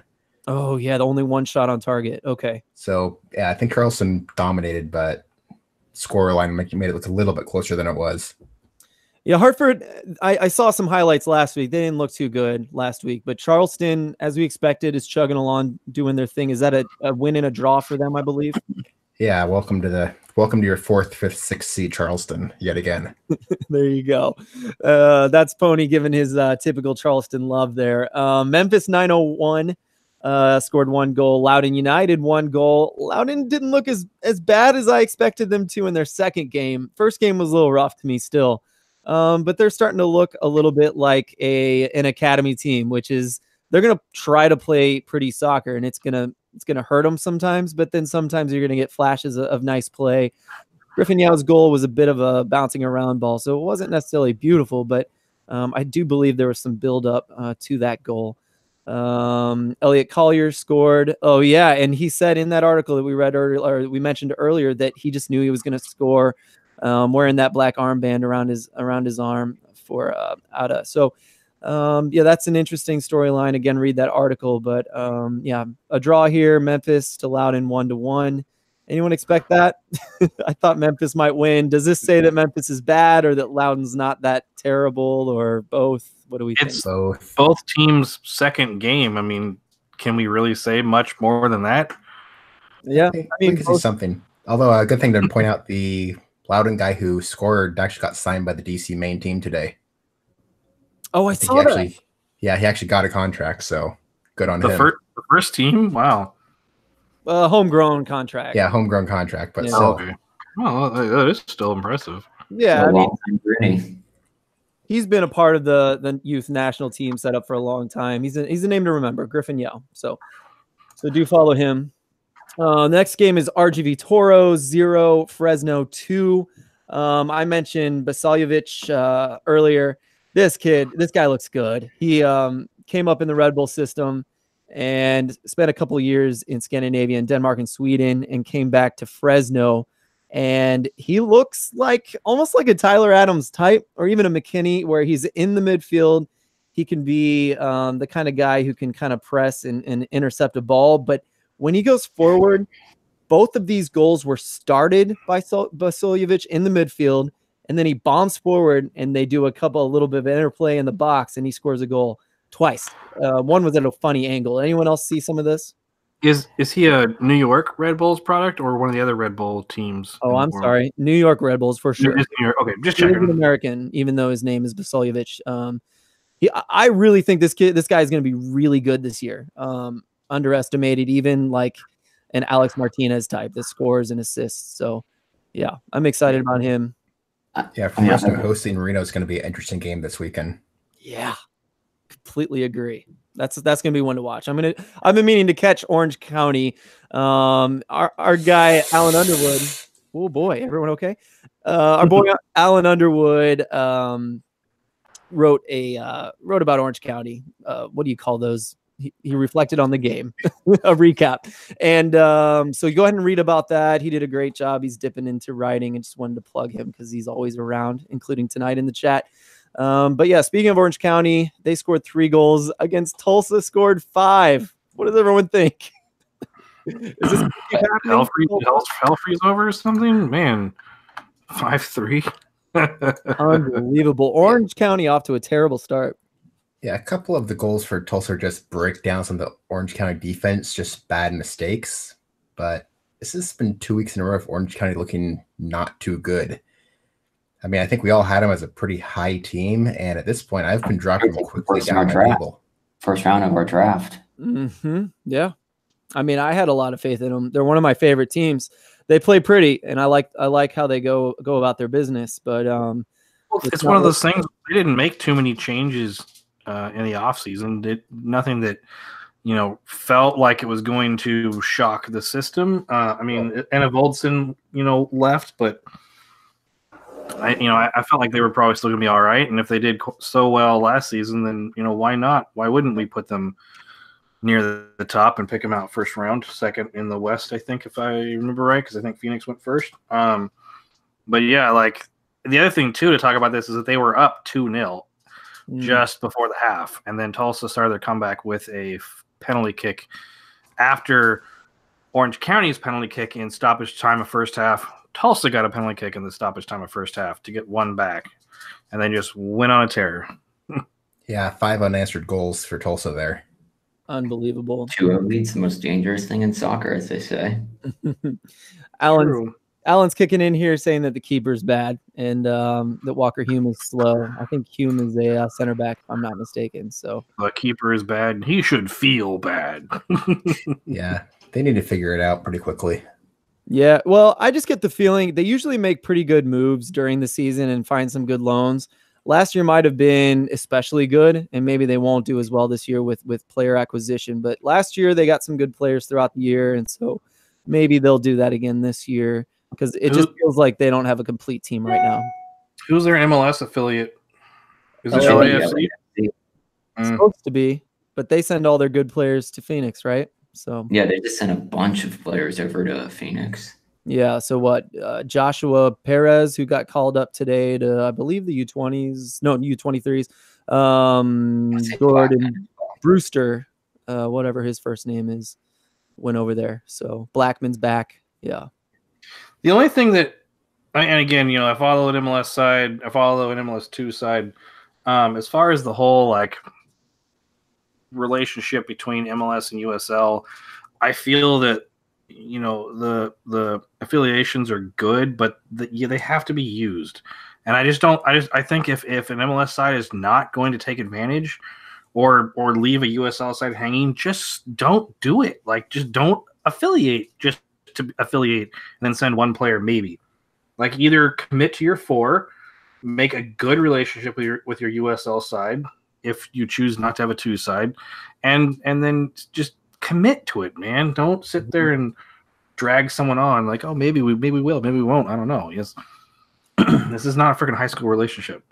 Oh, yeah, the only one shot on target. Okay. So, yeah, I think Charleston dominated, but scoreline made it look a little bit closer than it was. Yeah, Hartford, I saw some highlights last week. They didn't look too good last week, but Charleston, as we expected, is chugging along, doing their thing. Is that a win and a draw for them, I believe? Yeah, welcome to your 4th, 5th, 6th seed Charleston yet again. There you go. That's Pony giving his typical Charleston love there. Memphis 901 scored 1 goal. Loudoun United 1 goal. Loudoun didn't look as bad as I expected them to in their second game. First game was a little rough to me still. But they're starting to look a little bit like an academy team, which is they're going to try to play pretty soccer, and it's going to hurt them sometimes, but then sometimes you're going to get flashes of nice play. Griffin Yow's goal was a bit of a bouncing around ball, so it wasn't necessarily beautiful, but I do believe there was some build-up to that goal. Elliot Collier scored. Oh, yeah, and he said in that article that we read earlier, or we mentioned earlier, that he just knew he was going to score. Wearing that black armband around his arm for Ada. So yeah, that's an interesting storyline. Again, read that article. But yeah, a draw here. Memphis to Loudoun 1-1. Anyone expect that? I thought Memphis might win. Does this say that Memphis is bad or that Loudoun's not that terrible, or both? What do we think? It's both teams' second game. I mean, can we really say much more than that? Yeah, I mean, we could see something. Although a good thing to point out, the Loudon guy who scored actually got signed by the DC main team today. Oh, I think saw he that. actually, yeah, he actually got a contract, so good on him. The first team? Wow. Homegrown contract. Yeah, homegrown contract, but Yeah. still. Okay. Well, that is still impressive. Yeah, So I mean, long time Gritty. he's been a part of the youth national team setup for a long time. He's a name to remember, Griffin Yeo. So do follow him. Next game is RGV Toro 0, Fresno 2. I mentioned Basaljevic earlier. This guy looks good. He came up in the Red Bull system and spent a couple of years in Scandinavia and Denmark and Sweden and came back to Fresno. And he looks like almost like a Tyler Adams type or even a McKinney where he's in the midfield. He can be the kind of guy who can kind of press and intercept a ball. But when he goes forward, both of these goals were started by Basiljevic in the midfield, and then he bombs forward and they do a little bit of interplay in the box and he scores a goal twice. One was at a funny angle. Anyone else see some of this? Is he a New York Red Bulls product or one of the other Red Bull teams? Oh, I'm sorry. New York Red Bulls for sure. New York. Okay, just He is an checking. American, even though his name is Basiljevic. I really think this guy is going to be really good this year. Underestimated, even like an Alex Martinez type that scores and assists. So, yeah, I'm excited about him. Yeah, Fresno hosting Reno is going to be an interesting game this weekend. Yeah, completely agree. That's going to be one to watch. I've been meaning to catch Orange County. Our guy Alan Underwood. Oh boy, everyone okay? Our boy Alan Underwood wrote about Orange County. What do you call those? He reflected on the game, a recap. And so you go ahead and read about that. He did a great job. He's dipping into writing and just wanted to plug him because he's always around, including tonight in the chat. But yeah, speaking of Orange County, they scored 3 goals against Tulsa, scored 5. What does everyone think? Is this Hell freeze over or something? Man, 5-3. Unbelievable. Orange County off to a terrible start. Yeah, a couple of the goals for Tulsa are just breakdowns on the Orange County defense, just bad mistakes. But this has been 2 weeks in a row of Orange County looking not too good. I mean, I think we all had them as a pretty high team, and at this point, I've been dropping them quickly down my table. First round of our draft. Mm-hmm. Yeah, I mean, I had a lot of faith in them. They're one of my favorite teams. They play pretty, and I like how they go about their business. But it's one of those things. They didn't make too many changes in the offseason. Nothing that felt like it was going to shock the system. I mean, Anna Voldson, left, but I felt like they were probably still going to be all right. And if they did so well last season, then why not? Why wouldn't we put them near the top and pick them out first round, second in the West? I think, if I remember right, because I think Phoenix went first. But yeah, like the other thing too to talk about this is that they were up 2-0 just before the half, and then Tulsa started their comeback with a penalty kick after Orange County's penalty kick in stoppage time of first half. Tulsa got a penalty kick in the stoppage time of first half to get one back, and then just went on a tear. Yeah, 5 unanswered goals for Tulsa there. Unbelievable. 2-0 lead's the most dangerous thing in soccer, as they say. Alan's kicking in here saying that the keeper's bad and that Walker Hume is slow. I think Hume is a center back, if I'm not mistaken. So the keeper is bad. He should feel bad. Yeah, they need to figure it out pretty quickly. Yeah, well, I just get the feeling they usually make pretty good moves during the season and find some good loans. Last year might have been especially good, and maybe they won't do as well this year with player acquisition. But last year they got some good players throughout the year, and so maybe they'll do that again this year because it just feels like they don't have a complete team right now. Who's their MLS affiliate? Is it LAFC? It's supposed to be, but they send all their good players to Phoenix, right? So yeah, they just sent a bunch of players over to Phoenix. Yeah, so what? Joshua Perez, who got called up today to, I believe, the U20s. No, U23s. Jordan Brewster, whatever his first name is, went over there. So Blackman's back. Yeah. The only thing that, and again, I follow an MLS side, I follow an MLS 2 side. As far as the whole relationship between MLS and USL, I feel that you know, the affiliations are good, but they have to be used. And I think if an MLS side is not going to take advantage or leave a USL side hanging, just don't do it. Like, just don't affiliate just to affiliate and then send one player maybe. Like, either commit to your 4, make a good relationship with your USL side if you choose not to have a 2 side, and then just commit to it, man. Don't sit there and drag someone on like, oh, maybe we will, maybe we won't. I don't know. Yes. This is not a freaking high school relationship.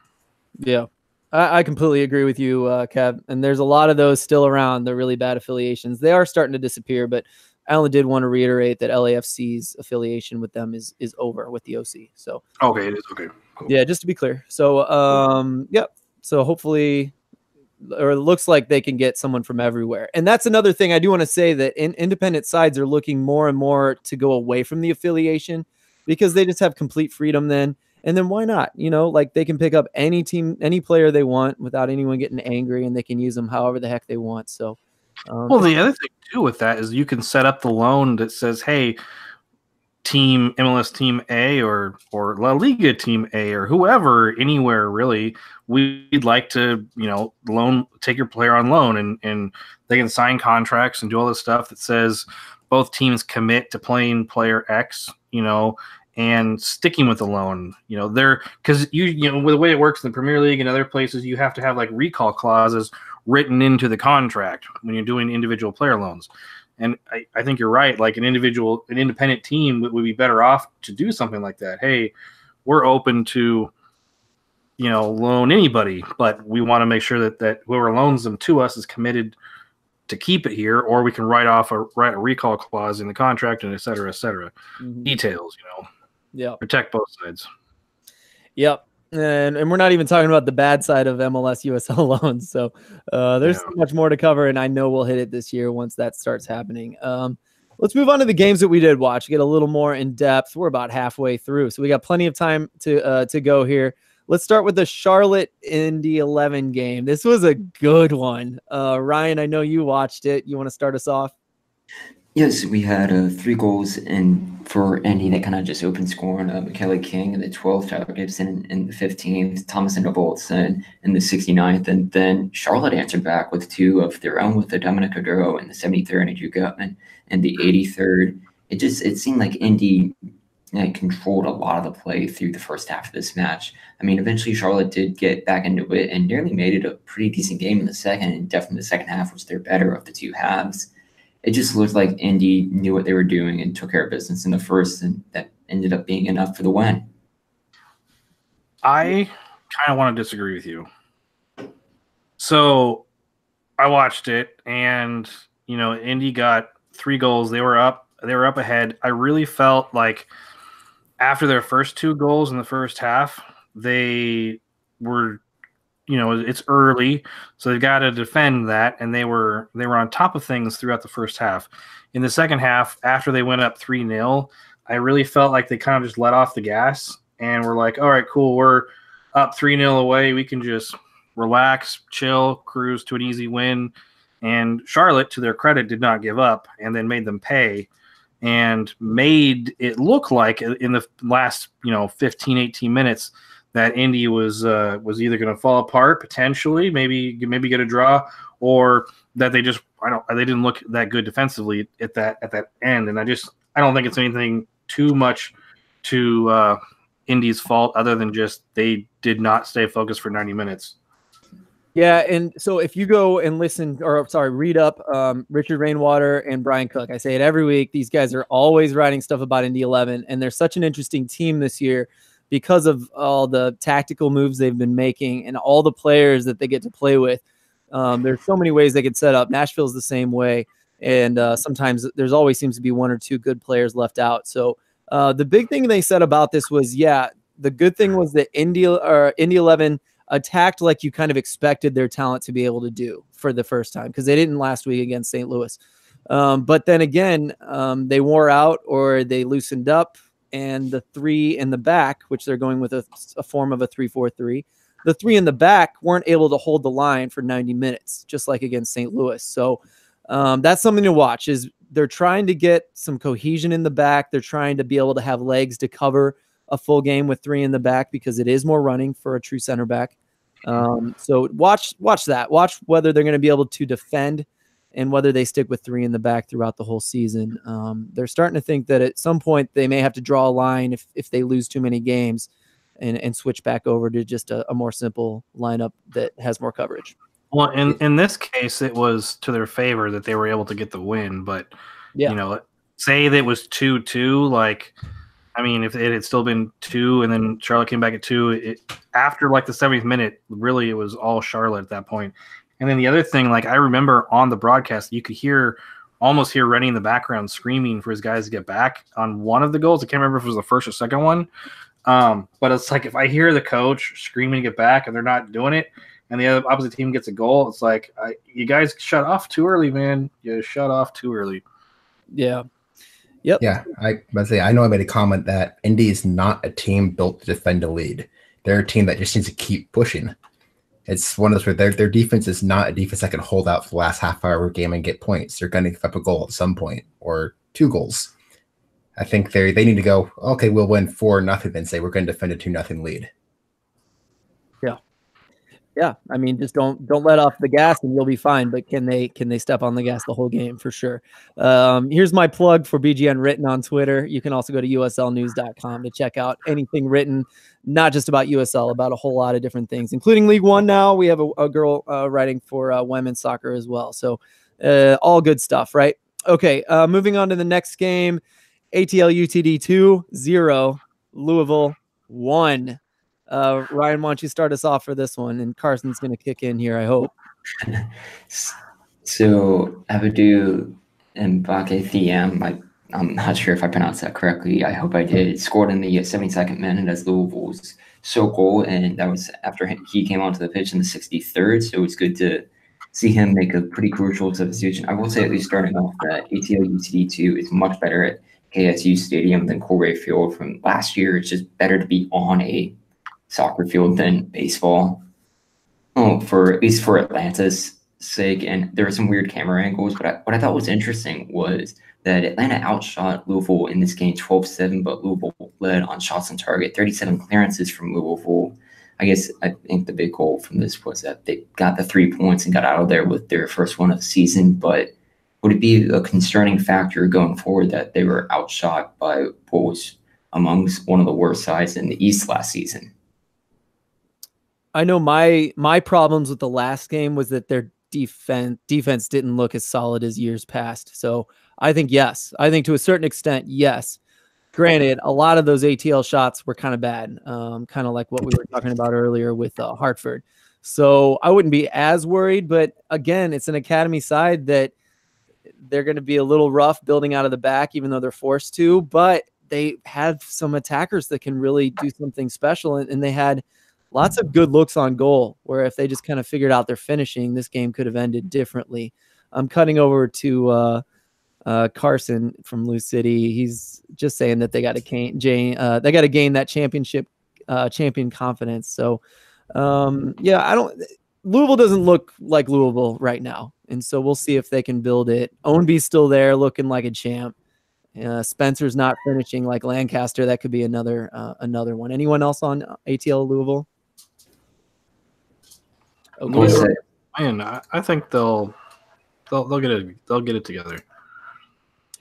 Yeah, I completely agree with you, Kev. And there's a lot of those still around. The really bad affiliations. They are starting to disappear, but I only did want to reiterate that LAFC's affiliation with them is over with the OC. So okay, it is okay. Cool. Yeah, just to be clear. So yeah. So hopefully, or it looks like they can get someone from everywhere. And that's another thing I do want to say, that independent sides are looking more and more to go away from the affiliation because they just have complete freedom then. And then why not? You know, like they can pick up any team, any player they want without anyone getting angry, and they can use them however the heck they want. So, well, the other thing too with that is you can set up the loan that says, hey, team MLS team A or La Liga team A or whoever, anywhere really, we'd like to, you know, take your player on loan, and they can sign contracts and do all this stuff that says both teams commit to playing player X, you know, and sticking with the loan. You know, because you know, with the way it works in the Premier League and other places, you have to have like recall clauses written into the contract when you're doing individual player loans. And I think you're right. Like an independent team would be better off to do something like that. Hey, we're open to, you know, loan anybody, but we want to make sure that whoever loans them to us is committed to keep it here, or we can write a recall clause in the contract, and et cetera, et cetera. Mm-hmm. Details, you know. Yeah. Protect both sides. Yep. And we're not even talking about the bad side of MLS USL loans. So there's so much more to cover, and I know we'll hit it this year once that starts happening. Let's move on to the games that we did watch, get a little more in depth. We're about halfway through, so we got plenty of time to go here. Let's start with the Charlotte Indy 11 game. This was a good one. Ryan, I know you watched it. You want to start us off? Yes, we had 3 goals for Indy that kind of just opened scoring. Michele King in the 12th, Tyler Gibson in the 15th, Thomas Nobolson in the 69th, and then Charlotte answered back with 2 of their own with the Dominic Cordero in the 73rd and Andrew Gutman in the 83rd. It seemed like Indy controlled a lot of the play through the first half of this match. I mean, eventually Charlotte did get back into it and nearly made it a pretty decent game in the second, and definitely the second half was their better of the 2 halves. It just looked like Indy knew what they were doing and took care of business in the first, and that ended up being enough for the win. I kind of want to disagree with you. So I watched it, and, you know, Indy got 3 goals. They were up ahead. I really felt like after their first 2 goals in the first half, they were, you know, it's early, so they've got to defend that, and they were on top of things throughout the first half. In the second half, after they went up 3-0, I really felt like they kind of just let off the gas and were like, all right, cool, we're up 3-0 away. We can just relax, chill, cruise to an easy win. And Charlotte, to their credit, did not give up and then made them pay and made it look like in the last, you know, 15, 18 minutes that Indy was either going to fall apart potentially, maybe get a draw, or that they didn't look that good defensively at that end. And I don't think it's anything too much to Indy's fault, other than just they did not stay focused for 90 minutes. Yeah, and so if you go and read up Richard Rainwater and Brian Cook, I say it every week, these guys are always writing stuff about Indy 11, and they're such an interesting team this year because of all the tactical moves they've been making and all the players that they get to play with. There's so many ways they could set up. Nashville's the same way, and sometimes there's always seems to be 1 or 2 good players left out. So the big thing they said about this was, the good thing was that Indy 11 attacked like you kind of expected their talent to be able to do for the first time, because they didn't last week against St. Louis. But then again, they wore out or they loosened up, and the 3 in the back, which they're going with a form of a 3-4-3, the 3 in the back weren't able to hold the line for 90 minutes, just like against St. Louis. So That's something to watch. Is they're trying to get some cohesion in the back. They're trying to be able to have legs to cover a full game with 3 in the back because it is more running for a true center back. So watch that. Watch whether they're going to be able to defend and whether they stick with 3 in the back throughout the whole season. They're starting to think that at some point they may have to draw a line if they lose too many games and switch back over to just a more simple lineup that has more coverage. Well, in this case, it was to their favor that they were able to get the win. But, say that it was 2-2, if it had still been 2 and then Charlotte came back at 2, after the 70th minute, really it was all Charlotte at that point. And then the other thing, I remember on the broadcast, you could almost hear Rennie in the background screaming for his guys to get back on one of the goals. I can't remember if it was the first or second one. But it's if I hear the coach screaming to get back and they're not doing it, and the other opposite team gets a goal, it's you guys shut off too early, man. You shut off too early. Yeah. Yep. Yeah. I know I made a comment that Indy is not a team built to defend a lead. They're a team that just needs to keep pushing. It's one of those where their defense is not a defense that can hold out for the last half hour of a game and get points. They're going to give up a goal at some point or 2 goals. I think they need to go, okay, we'll win 4-0, then say we're going to defend a 2-0 lead. Yeah, just don't let off the gas and you'll be fine. But can they step on the gas the whole game for sure? Here's my plug for BGN Written on Twitter. You can also go to uslnews.com to check out anything written, not just about USL, about a whole lot of different things, including League One. Now we have a girl writing for women's soccer as well. So all good stuff, right? Okay, moving on to the next game. ATL UTD 2-0, Louisville 1. Ryan, why don't you start us off for this one? And Carson's going to kick in here, I hope. So Abdou Mbake Thiam, I'm not sure if I pronounced that correctly. I hope I did. Scored in the 72nd minute as Louisville's goal, and that was after he came onto the pitch in the 63rd. So it was good to see him make a pretty crucial substitution. I will say, at least starting off, that ATL UTD 2 is much better at KSU Stadium than Corbett Field from last year. It's just better to be on a soccer field than baseball. At least for Atlanta's sake. And there were some weird camera angles, but what I thought was interesting was that Atlanta outshot Louisville in this game 12-7, but Louisville led on shots on target, 37 clearances from Louisville. I think the big goal from this was that they got the 3 points and got out of there with their first one of the season. But would it be a concerning factor going forward that they were outshot by what was amongst one of the worst sides in the East last season? I know my problems with the last game was that their defense didn't look as solid as years past. So I think yes. I think to a certain extent, yes. Granted, a lot of those ATL shots were kind of bad, kind of like what we were talking about earlier with Hartford. So I wouldn't be as worried. But again, it's an academy side that they're going to be a little rough building out of the back, even though they're forced to. But they have some attackers that can really do something special, and they had lots of good looks on goal, where if they just kind of figured out their finishing, this game could have ended differently. I'm cutting over to Carson from Lou City. He's just saying that they got to gain that champion confidence. So, Louisville doesn't look like Louisville right now, and so we'll see if they can build it. Ownby's still there, looking like a champ. Spencer's not finishing like Lancaster. That could be another one. Anyone else on ATL Louisville? I think they'll get it. They'll get it together.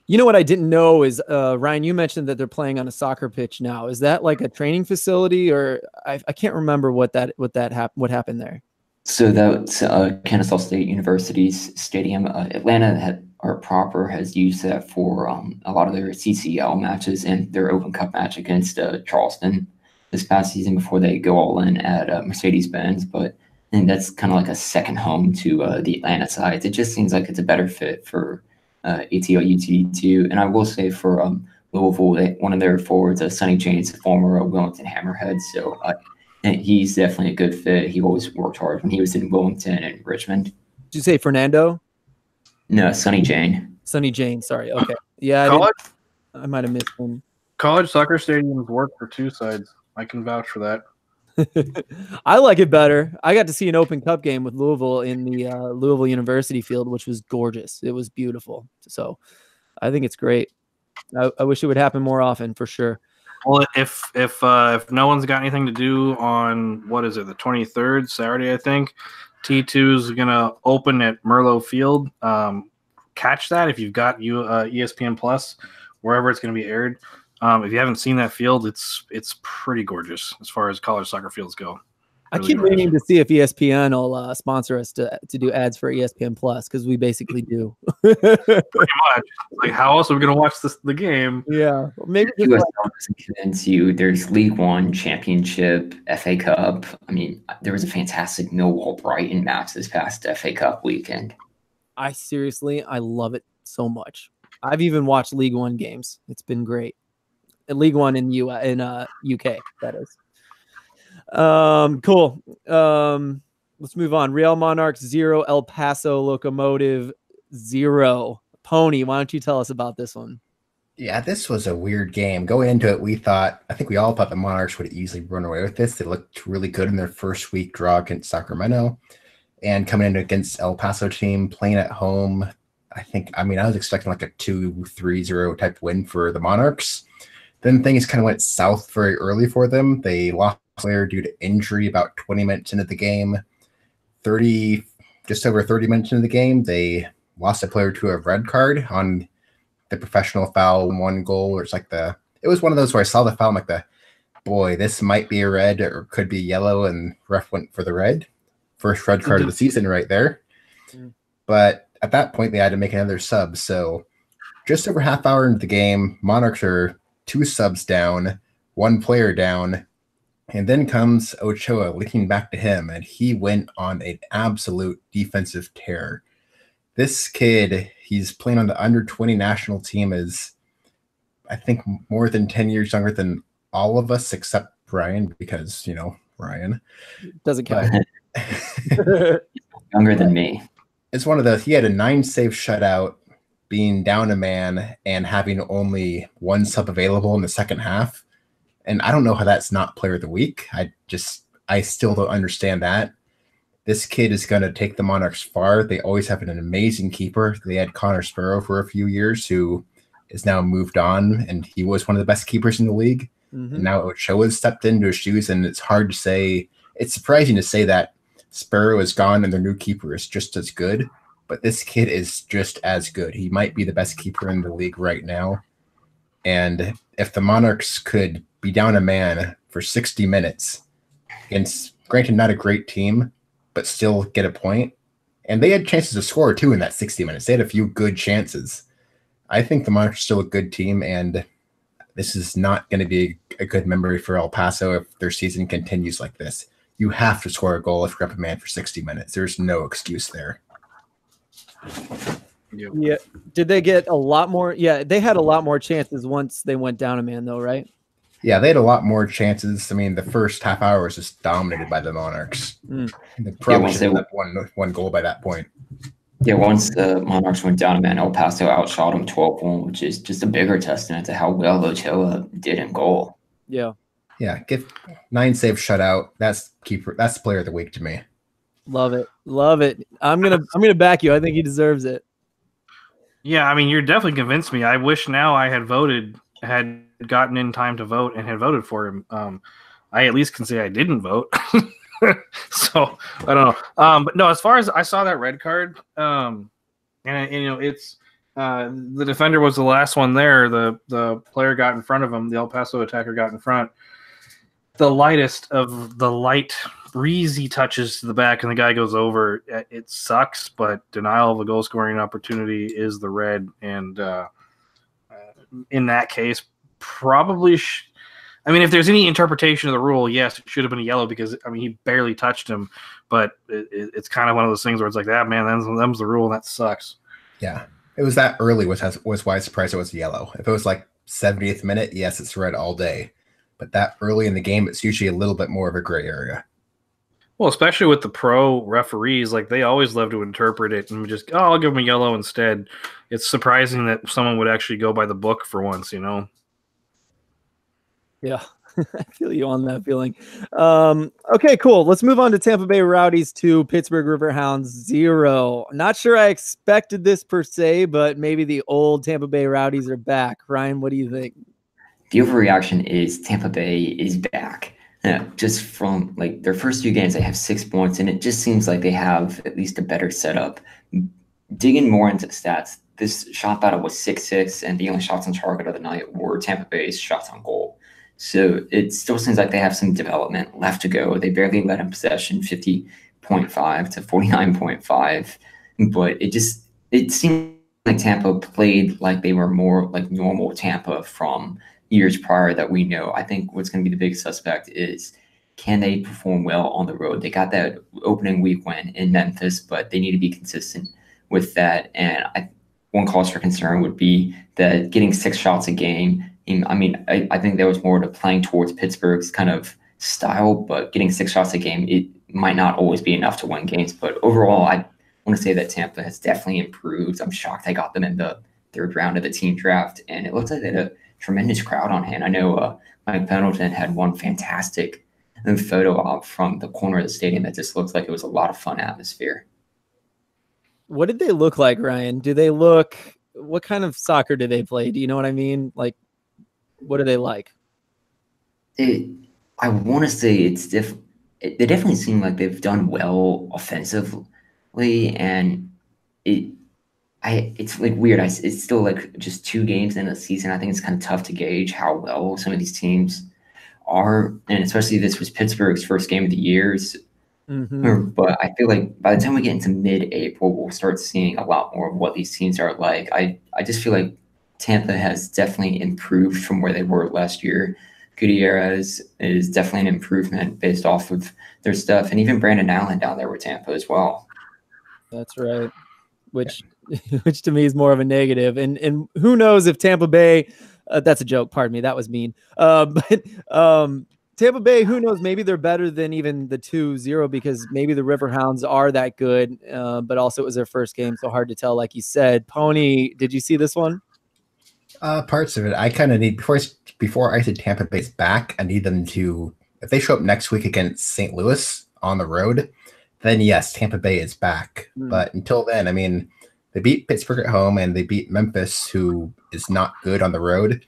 You know what I didn't know is Ryan. You mentioned that they're playing on a soccer pitch now. Is that like a training facility, or I can't remember what happened there? So that's Kennesaw State University's stadium. Atlanta has used that for a lot of their CCL matches and their Open Cup match against Charleston this past season before they go all in at Mercedes-Benz. But I think that's kind of like a second home to the Atlanta side. It just seems like it's a better fit for ATL UTD2. And I will say for Louisville, one of their forwards, Sonny Jane, is a former Wilmington Hammerhead. So he's definitely a good fit. He always worked hard when he was in Wilmington and Richmond. Did you say Fernando? No, Sonny Jane. Sonny Jane, sorry. Okay. Yeah, I might have missed him. College soccer stadiums work for two sides. I can vouch for that. I like it better. I got to see an Open Cup game with Louisville in the Louisville University field, which was gorgeous. It was beautiful. So I think it's great. I wish it would happen more often, for sure. Well, if no one's got anything to do on, what is it, the 23rd, Saturday, I think, T2 is gonna open at Merlot Field. Catch that if you've got ESPN Plus, wherever it's going to be aired. If you haven't seen that field, it's pretty gorgeous as far as college soccer fields go. I keep waiting to see if ESPN will sponsor us to do ads for ESPN Plus, because we basically do. Pretty much. Like, how else are we going to watch the game? Yeah, maybe USL doesn't convince you. There's League One, Championship, FA Cup. I mean, there was a fantastic Millwall Brighton match this past FA Cup weekend. I love it so much. I've even watched League One games. It's been great. League One in UK, that is. Cool. Let's move on. Real Monarchs 0, El Paso Locomotive 0. Pony, why don't you tell us about this one? Yeah, this was a weird game. Going into it, I think we all thought the Monarchs would easily run away with this. They looked really good in their first week draw against Sacramento. And coming in against El Paso team, playing at home, I was expecting like a 2-3-0 type win for the Monarchs. Then things kind of went south very early for them. They lost a player due to injury about 20 minutes into the game. Just over 30 minutes into the game, they lost a player to a red card on the professional foul, 1 goal. Or it was one of those where I saw the foul, I'm like, boy, this might be a red or could be yellow, and ref went for the red. First red card of the season right there. But at that point, they had to make another sub. So just over half hour into the game, Monarchs are 2 subs down, 1 player down, and then comes Ochoa linking back to him, and he went on an absolute defensive tear. This kid, he's playing on the under-20 national team, is, I think, more than 10 years younger than all of us except Ryan, because, Ryan. Doesn't count. Younger than me. It's one of those. He had a 9-save shutout, being down a man and having only 1 sub available in the second half. And I don't know how that's not player of the week. I still don't understand that. This kid is going to take the Monarchs far. They always have an amazing keeper. They had Connor Sparrow for a few years, who is now moved on, and he was one of the best keepers in the league. Mm-hmm. And now Ochoa has stepped into his shoes, and it's hard to say. It's surprising to say that Sparrow is gone and their new keeper is just as good, but this kid is just as good. He might be the best keeper in the league right now. And if the Monarchs could be down a man for 60 minutes against, granted, not a great team, but still get a point, and they had chances to score too in that 60 minutes. They had a few good chances. I think the Monarchs are still a good team, and this is not going to be a good memory for El Paso if their season continues like this. You have to score a goal if you're up a man for 60 minutes. There's no excuse there. Yeah. Did they get a lot more? Yeah, they had a lot more chances once they went down a man, though, right? Yeah, they had a lot more chances. I mean, the first half hour was just dominated by the Monarchs. They probably should have one goal by that point. Yeah, once the Monarchs went down a man, El Paso outshot them 12-1, which is just a bigger testament to how well Ochoa did in goal. Yeah. Yeah, give 9-save shutout. That's player of the week to me. Love it. I'm gonna back you. I think he deserves it. Yeah, I mean, you're definitely convinced me. I wish now I had gotten in time to vote and had voted for him. I at least can say I didn't vote. So I don't know. But no, as far as I saw that red card, it's the defender was the last one there. The player got in front of him. The El Paso attacker got in front. The lightest of the light breezy touches to the back, and the guy goes over. It sucks, but denial of a goal scoring opportunity is the red. And in that case, probably. I mean, if there's any interpretation of the rule, yes, it should have been a yellow because he barely touched him. But it's kind of one of those things where it's like that, man. Them's the rule, and that sucks. Yeah, it was that early was why I was surprised it was yellow. If it was like 70th minute, yes, it's red all day. But that early in the game, it's usually a little bit more of a gray area. Well, especially with the pro referees, like they always love to interpret it and just, I'll give them a yellow instead. It's surprising that someone would actually go by the book for once, Yeah, I feel you on that feeling. Okay, cool. Let's move on to Tampa Bay Rowdies 2, Pittsburgh Riverhounds 0. Not sure I expected this per se, but maybe the old Tampa Bay Rowdies are back. Ryan, what do you think? The overreaction is Tampa Bay is back. Just from like their first 2 games, they have 6 points, and it just seems like they have at least a better setup. Digging more into the stats, this shot battle was 6-6, and the only shots on target of the night were Tampa Bay's shots on goal. So it still seems like they have some development left to go. They barely let in possession, 50.5 to 49.5, but it seemed like Tampa played like they were more like normal Tampa from years prior that we know. I think what's going to be the big suspect is, can they perform well on the road? They got that opening week win in Memphis, but they need to be consistent with that. And one cause for concern would be that getting 6 shots a game. I mean, I think that was more to playing towards Pittsburgh's kind of style, but getting 6 shots a game, it might not always be enough to win games. But overall, I want to say that Tampa has definitely improved. I'm shocked I got them in the 3rd round of the team draft, and it looks like they had a tremendous crowd on hand. I know Mike Pendleton had one fantastic photo op from the corner of the stadium that just looks like it was a lot of fun atmosphere. What did they look like, Ryan? What kind of soccer do they play? Do you know what I mean? Like, what are they like? I want to say it's they definitely seem like they've done well offensively, and it's like weird. It's still like just 2 games in a season. I think it's kind of tough to gauge how well some of these teams are, and especially this was Pittsburgh's first game of the year. But I feel like by the time we get into mid-April, we'll start seeing a lot more of what these teams are like. I just feel like Tampa has definitely improved from where they were last year. Gutierrez is definitely an improvement based off of their stuff, and even Brandon Allen down there with Tampa as well. That's right. Which to me is more of a negative. And who knows if Tampa Bay, that's a joke. Pardon me. That was mean. But Tampa Bay, who knows? Maybe they're better than even the 2-0 because maybe the Riverhounds are that good. But also it was their first game, so hard to tell. Like you said, Pony, did you see this one? Parts of it. I kind of need before I said Tampa Bay's back. I need them to, if they show up next week against St. Louis on the road, then yes, Tampa Bay is back. But until then, I mean, they beat Pittsburgh at home and they beat Memphis, who is not good on the road.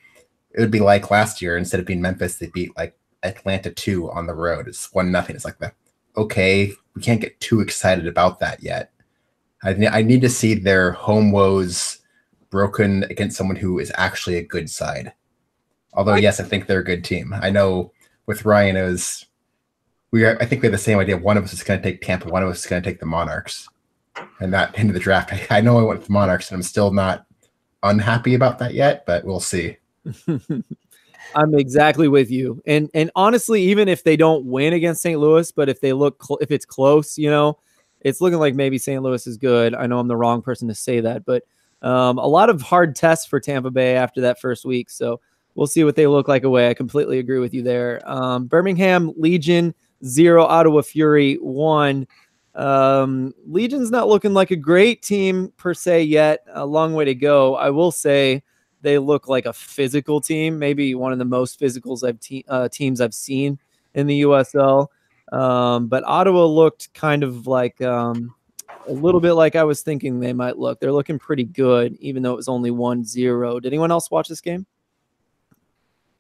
It would be like last year, instead of being Memphis, they beat like Atlanta 2 on the road. It's 1-0. It's like okay, we can't get too excited about that yet. I need to see their home woes broken against someone who is actually a good side. Although, yes, I think they're a good team. I know with Ryan, I think we have the same idea. One of us is going to take Tampa. One of us is going to take the Monarchs. And that into the draft. I know I went with the Monarchs, and I'm still not unhappy about that yet, but we'll see. I'm exactly with you. And honestly, even if they don't win against St. Louis, but if it's close, it's looking like maybe St. Louis is good. I know I'm the wrong person to say that, but a lot of hard tests for Tampa Bay after that first week. So we'll see what they look like away. I completely agree with you there. Birmingham Legion 0, Ottawa Fury 1. Legion's not looking like a great team per se yet. A long way to go. I will say they look like a physical team, maybe one of the most physical teams I've seen in the USL. But Ottawa looked kind of like a little bit like I was thinking they might look. They're looking pretty good, even though it was only 1-0. Did anyone else watch this game?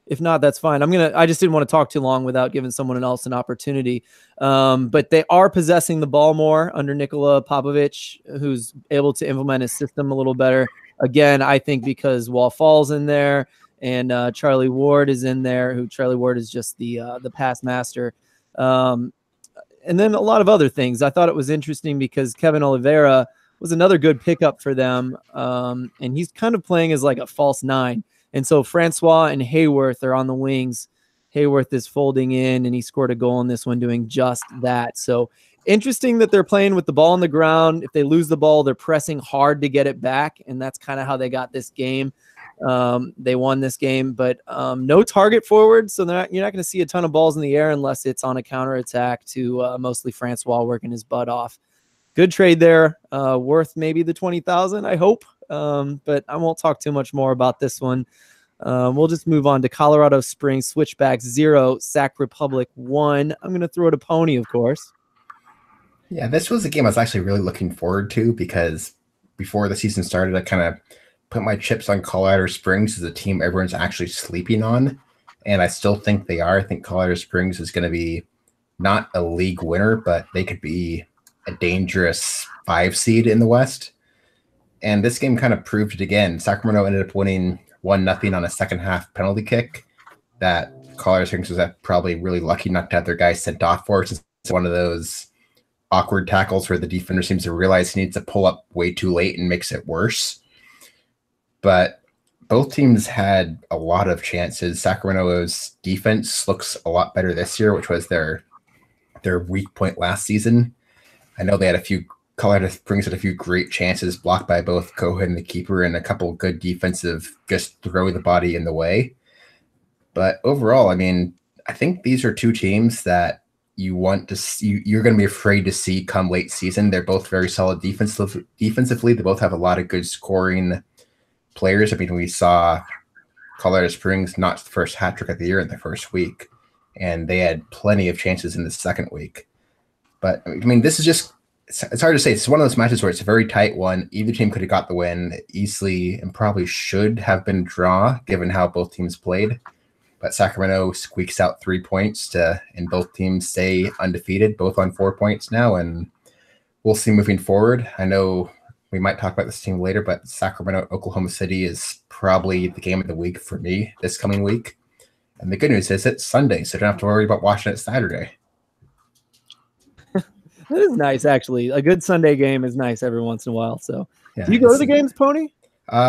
If not, that's fine. I just didn't want to talk too long without giving someone else an opportunity. But they are possessing the ball more under Nikola Popovic, who's able to implement his system a little better. Again, I think because Wall Fall's in there and Charlie Ward is in there, Charlie Ward is just the pass master. And then a lot of other things. I thought it was interesting because Kevin Oliveira was another good pickup for them. And he's kind of playing as like a false 9. And so Francois and Hayworth are on the wings. Hayworth is folding in, and he scored a goal in this one doing just that. So interesting that they're playing with the ball on the ground. If they lose the ball, they're pressing hard to get it back, and that's kind of how they got this game. They won this game, but no target forward, so you're not going to see a ton of balls in the air unless it's on a counterattack to mostly Francois working his butt off. Good trade there, worth maybe the $20,000, I hope. But I won't talk too much more about this one. We'll just move on to Colorado Springs Switchbacks 0, Sac Republic 1. I'm going to throw to Pony, of course. Yeah, this was a game I was actually really looking forward to because before the season started, I kind of put my chips on Colorado Springs as a team everyone's actually sleeping on. And I still think they are. I think Colorado Springs is going to be not a league winner, but they could be a dangerous 5 seed in the West. And this game kind of proved it again. Sacramento ended up winning 1-0 on a second half penalty kick that Colorado Springs was probably really lucky not to have their guys sent off for. It's one of those awkward tackles where the defender seems to realize he needs to pull up way too late and makes it worse. But both teams had a lot of chances. Sacramento's defense looks a lot better this year, which was their weak point last season. I know they had Colorado Springs had a few great chances blocked by both Cohen and the keeper and a couple good defensive just throw the body in the way. But overall, I mean, I think these are two teams that you want to see, you're going to be afraid to see come late season. They're both very solid defensively. They both have a lot of good scoring players. I mean, we saw Colorado Springs notch the first hat trick of the year in the first week, and they had plenty of chances in the second week. But I mean, this is just, it's hard to say. It's one of those matches where it's a very tight one. Either team could have got the win easily and probably should have been a draw given how both teams played. But Sacramento squeaks out 3 points and both teams stay undefeated, both on 4 points now. And we'll see moving forward. I know we might talk about this team later, but Sacramento, Oklahoma City is probably the game of the week for me this coming week. And the good news is it's Sunday, so you don't have to worry about watching it Saturday. That is nice, actually. A good Sunday game is nice every once in a while. So, Yeah, do you go to the games, Pony?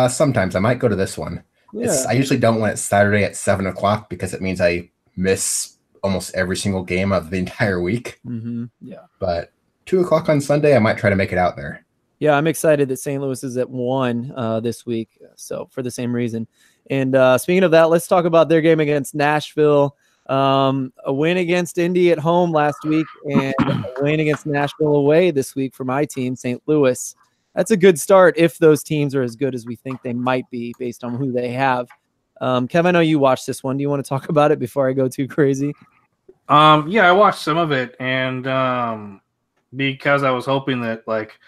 Sometimes I might go to this one. Yeah. I usually don't when it's Saturday at 7 o'clock because it means I miss almost every single game of the entire week. Mm-hmm. Yeah. But 2 o'clock on Sunday, I might try to make it out there. Yeah, I'm excited that St. Louis is at 1 this week. So for the same reason. And speaking of that, let's talk about their game against Nashville. A win against Indy at home last week and a win against Nashville away this week for my team, St. Louis. That's a good start if those teams are as good as we think they might be based on who they have. Kev, I know you watched this one. Do you want to talk about it before I go too crazy? Yeah, I watched some of it, and because I was hoping that, like,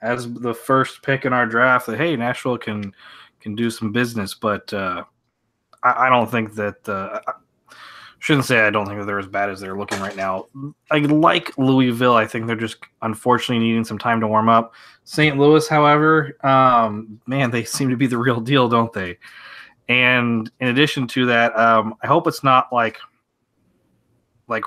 as the first pick in our draft, that hey, Nashville can do some business, but I don't think that. Shouldn't say I don't think that they're as bad as they're looking right now. I like Louisville. I think they're just unfortunately needing some time to warm up. St. Louis, however, man, they seem to be the real deal, don't they? And in addition to that, I hope it's not like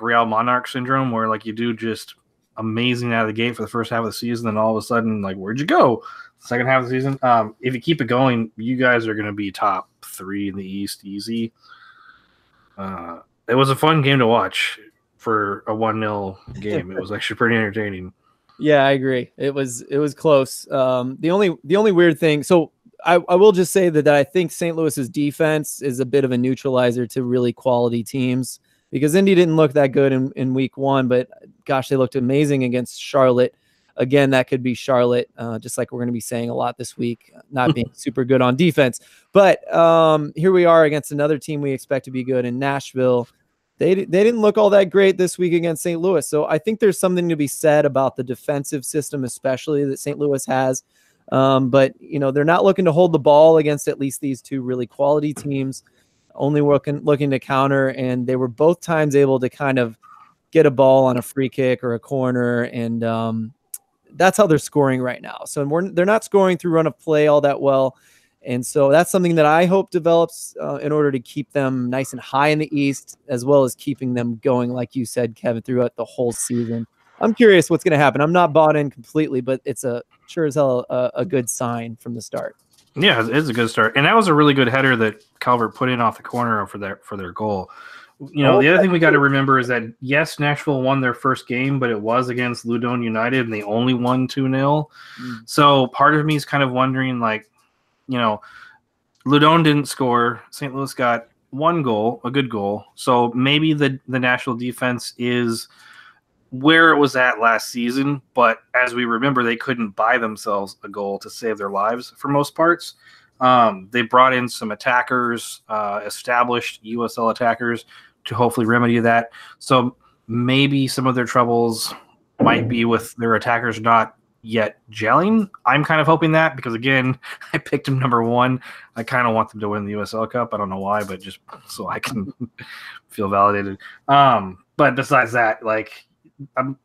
Real Monarch syndrome, where like you do just amazing out of the gate for the first half of the season, and all of a sudden, like, where'd you go? Second half of the season. If you keep it going, you guys are going to be top 3 in the East easy. It was a fun game to watch for a 1-0 game. It was actually pretty entertaining. Yeah, I agree. It was close. The only weird thing. So I will just say that I think St. Louis's defense is a bit of a neutralizer to really quality teams because Indy didn't look that good in week 1, but gosh, they looked amazing against Charlotte. Again, that could be Charlotte, just like we're going to be saying a lot this week, not being super good on defense. But here we are against another team we expect to be good in Nashville. They didn't look all that great this week against St. Louis. So I think there's something to be said about the defensive system, especially that St. Louis has. But, they're not looking to hold the ball against at least these two really quality teams, only looking to counter. And they were both times able to kind of get a ball on a free kick or a corner. And that's how they're scoring right now. So they're not scoring through run of play all that well. And so that's something that I hope develops in order to keep them nice and high in the East, as well as keeping them going, like you said, Kevin, throughout the whole season. I'm curious what's going to happen. I'm not bought in completely, but it's sure as hell a good sign from the start. Yeah, it's a good start. And that was a really good header that Calvert put in off the corner for their goal. The other thing we got to remember is that, yes, Nashville won their first game, but it was against Loudoun United, and they only won 2-0. So part of me is kind of wondering, like, Loudoun didn't score. St. Louis got 1 goal, a good goal. So maybe the Nashville defense is where it was at last season. But as we remember, they couldn't buy themselves a goal to save their lives for most parts. They brought in some attackers, established USL attackers, to hopefully remedy that. So maybe some of their troubles might be with their attackers not yet gelling. I'm kind of hoping that, because again, I picked them number 1. I kind of want them to win the USL Cup. I don't know why, but just so I can feel validated. But besides that, like,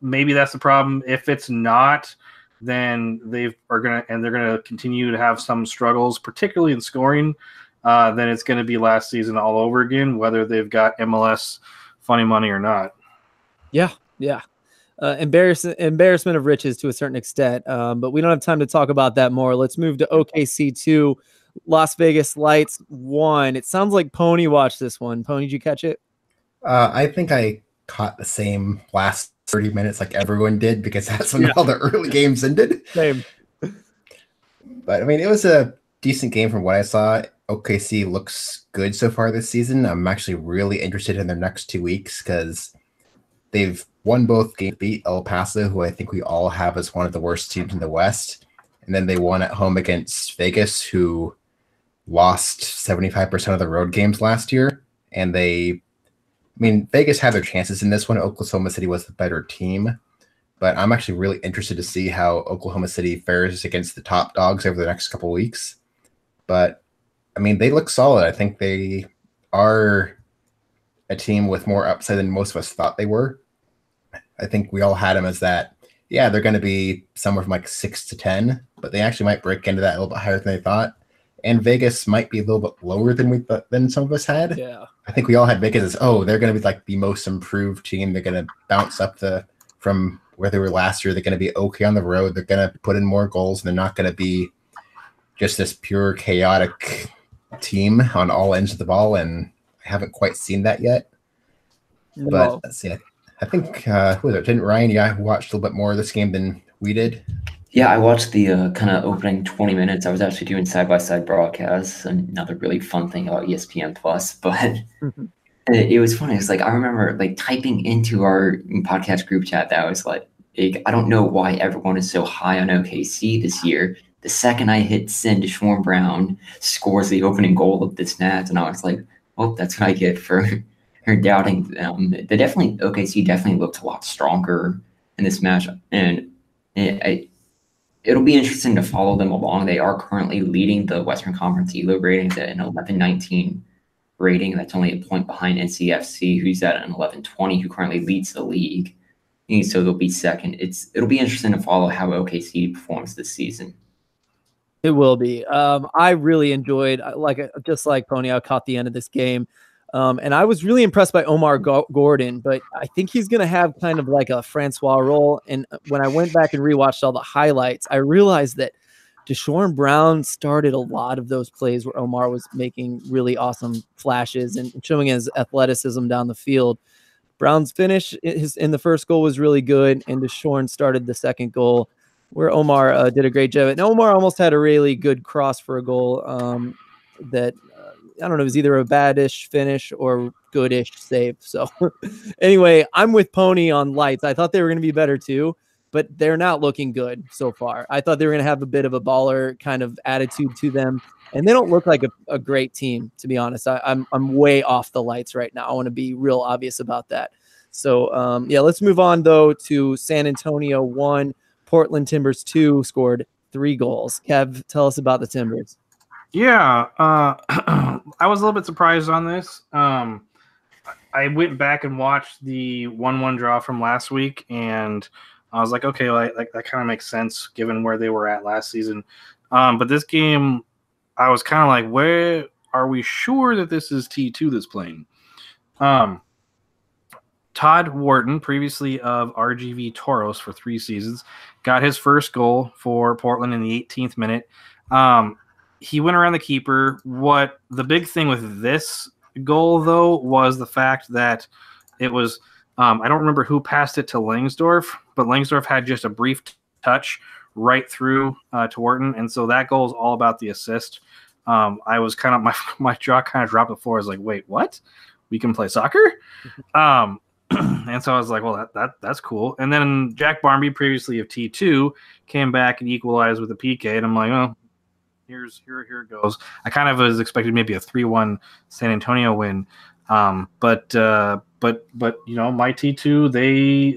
maybe that's the problem. If it's not, then they're gonna continue to have some struggles, particularly in scoring. Then it's going to be last season all over again, whether they've got MLS funny money or not. Yeah. Embarrassment of riches to a certain extent, but we don't have time to talk about that more. Let's move to OKC 2, Las Vegas Lights 1. It sounds like Pony watched this one. Pony, did you catch it? I think I caught the same last 30 minutes like everyone did, because that's when all the early games ended. Same. But, I mean, it was a decent game from what I saw. OKC looks good so far this season. I'm actually really interested in their next 2 weeks, because they've won both games, beat El Paso, who I think we all have as one of the worst teams in the West. And then they won at home against Vegas, who lost 75% of the road games last year. And Vegas had their chances in this one. Oklahoma City was the better team. But I'm actually really interested to see how Oklahoma City fares against the top dogs over the next couple weeks. But, I mean, they look solid. I think they are a team with more upside than most of us thought they were. I think we all had them as that, yeah, they're going to be somewhere from like 6 to 10, but they actually might break into that a little bit higher than they thought. And Vegas might be a little bit lower than some of us had. Yeah. I think we all had Vegas as, they're going to be like the most improved team. They're going to bounce up from where they were last year. They're going to be okay on the road. They're going to put in more goals, and they're not going to be just this pure chaotic team on all ends of the ball. And I haven't quite seen that yet. No. But let's see. I think who was it? Didn't Ryan watched a little bit more of this game than we did? Yeah, I watched the kind of opening 20 minutes. I was actually doing side-by-side broadcasts, another really fun thing about ESPN Plus. But it was funny. It's like I remember like typing into our podcast group chat that I was like, I don't know why everyone is so high on OKC this year. The second I hit send, Deshaun Brown scores the opening goal of this match, and I was like, oh, that's what I get for doubting them. OKC definitely looked a lot stronger in this match, and it'll be interesting to follow them along. They are currently leading the Western Conference ELO ratings at an 11-19 rating. That's only a point behind NCFC, who's at an 11-20, who currently leads the league. And so they'll be second. It'll be interesting to follow how OKC performs this season. It will be. I really enjoyed, just like Pony, I caught the end of this game. And I was really impressed by Omar Gordon, but I think he's going to have kind of like a Francois role. And when I went back and rewatched all the highlights, I realized that Deshaun Brown started a lot of those plays where Omar was making really awesome flashes and showing his athleticism down the field. Brown's finish in the first goal was really good, and Deshaun started the second goal where Omar did a great job. And Omar almost had a really good cross for a goal that I don't know, it was either a bad-ish finish or good-ish save. So anyway, I'm with Pony on Lights. I thought they were going to be better too, but they're not looking good so far. I thought they were going to have a bit of a baller kind of attitude to them, and they don't look like a great team, to be honest. I'm way off the Lights right now. I want to be real obvious about that. So let's move on though to San Antonio 1, Portland Timbers 2 scored 3 goals. Kev, tell us about the Timbers. Yeah, I was a little bit surprised on this. I went back and watched the 1-1 draw from last week, and I was like, okay, that kind of makes sense given where they were at last season. But this game, I was kind of like, where are we sure that this is T2 that's playing? Todd Wharton, previously of RGV Toros for 3 seasons, got his first goal for Portland in the 18th minute. He went around the keeper. What the big thing with this goal, though, was the fact that it was I don't remember who passed it to Langsdorff, but Langsdorff had just a brief touch right through to Wharton, and so that goal is all about the assist. I was kind of my jaw kind of dropped before. I was like, wait, what? We can play soccer? And so I was like, well, that's cool. And then Jack Barmby, previously of T2, came back and equalized with a PK, and I'm like, oh, here it goes. I kind of was expecting maybe a 3-1 San Antonio win. But you know, my T2,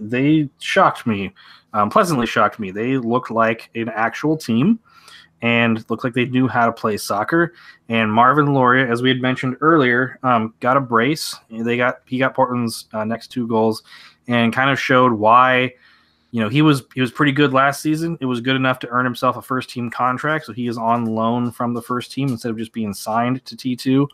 they shocked me, pleasantly shocked me. They looked like an actual team and looked like they knew how to play soccer. And Marvin Loria, as we had mentioned earlier, got a brace. He got Portland's next 2 goals and kind of showed why. You know, he was pretty good last season. It was good enough to earn himself a first-team contract, so he is on loan from the first team instead of just being signed to T2.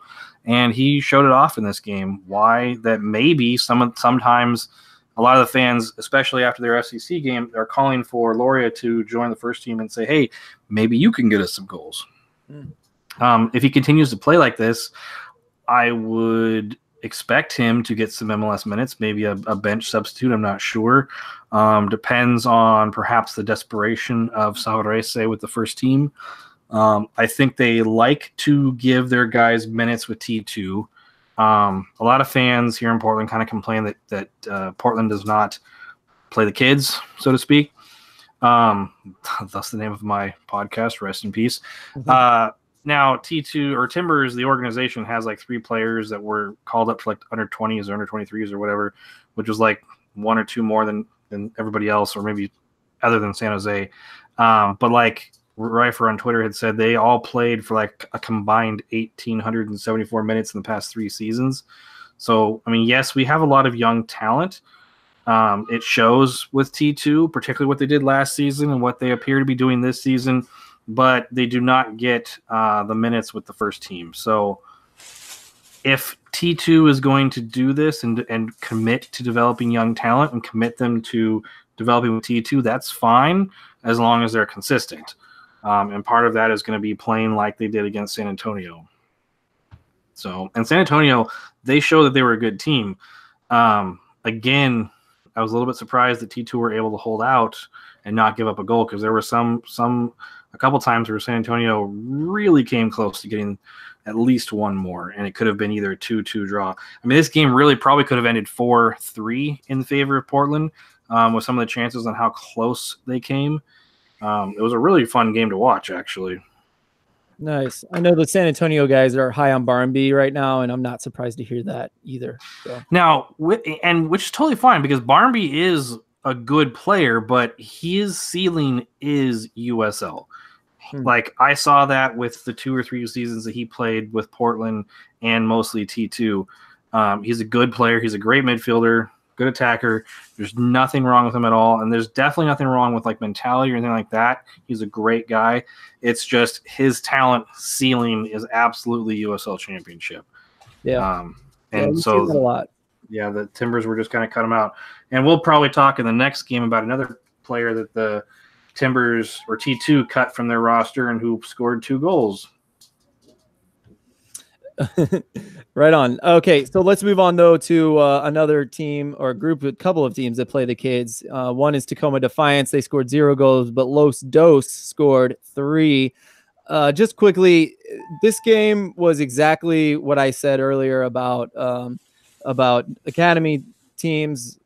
And he showed it off in this game. Why that maybe sometimes a lot of the fans, especially after their FCC game, are calling for Loria to join the first team and say, hey, maybe you can get us some goals. If he continues to play like this, I would expect him to get some MLS minutes, maybe a bench substitute. I'm not sure. Depends on perhaps the desperation of Savarese with the first team. I think they like to give their guys minutes with T2. A lot of fans here in Portland kind of complain that Portland does not play the kids, so to speak. That's the name of my podcast. Rest in peace. Now, T2 or Timbers, the organization, has like 3 players that were called up to like under 20s or under 23s or whatever, which was like 1 or 2 more than everybody else, or maybe other than San Jose. But like Rifer on Twitter had said, they all played for like a combined 1,874 minutes in the past 3 seasons. So, I mean, yes, we have a lot of young talent. It shows with T2, particularly what they did last season and what they appear to be doing this season, but they do not get the minutes with the first team. So if T2 is going to do this and commit to developing young talent and commit them to developing with T2, that's fine as long as they're consistent. And part of that is going to be playing like they did against San Antonio. So, and San Antonio, they show that they were a good team. Again, I was a little bit surprised that T2 were able to hold out and not give up a goal, because there were a couple times where San Antonio really came close to getting at least one more, and it could have been either a 2-2 draw. I mean, this game really probably could have ended 4-3 in favor of Portland with some of the chances on how close they came. It was a really fun game to watch, actually. Nice. I know the San Antonio guys are high on Barnby right now, and I'm not surprised to hear that either. So. Now, which is totally fine, because Barnby is a good player, but his ceiling is USL. Like, I saw that with the 2 or 3 seasons that he played with Portland and mostly T2. He's a good player. He's a great midfielder, good attacker. There's nothing wrong with him at all. And there's definitely nothing wrong with like mentality or anything like that. He's a great guy. It's just his talent ceiling is absolutely USL Championship. Yeah. And yeah, so a lot. Yeah, the Timbers were just kind of cut him out. And we'll probably talk in the next game about another player that the Timbers or T2 cut from their roster and who scored 2 goals. Right on. Okay, so let's move on though to another team or a couple of teams that play the kids. One is Tacoma Defiance. They scored 0 goals, but Los Dos scored 3. Just quickly, this game was exactly what I said earlier about academy teams.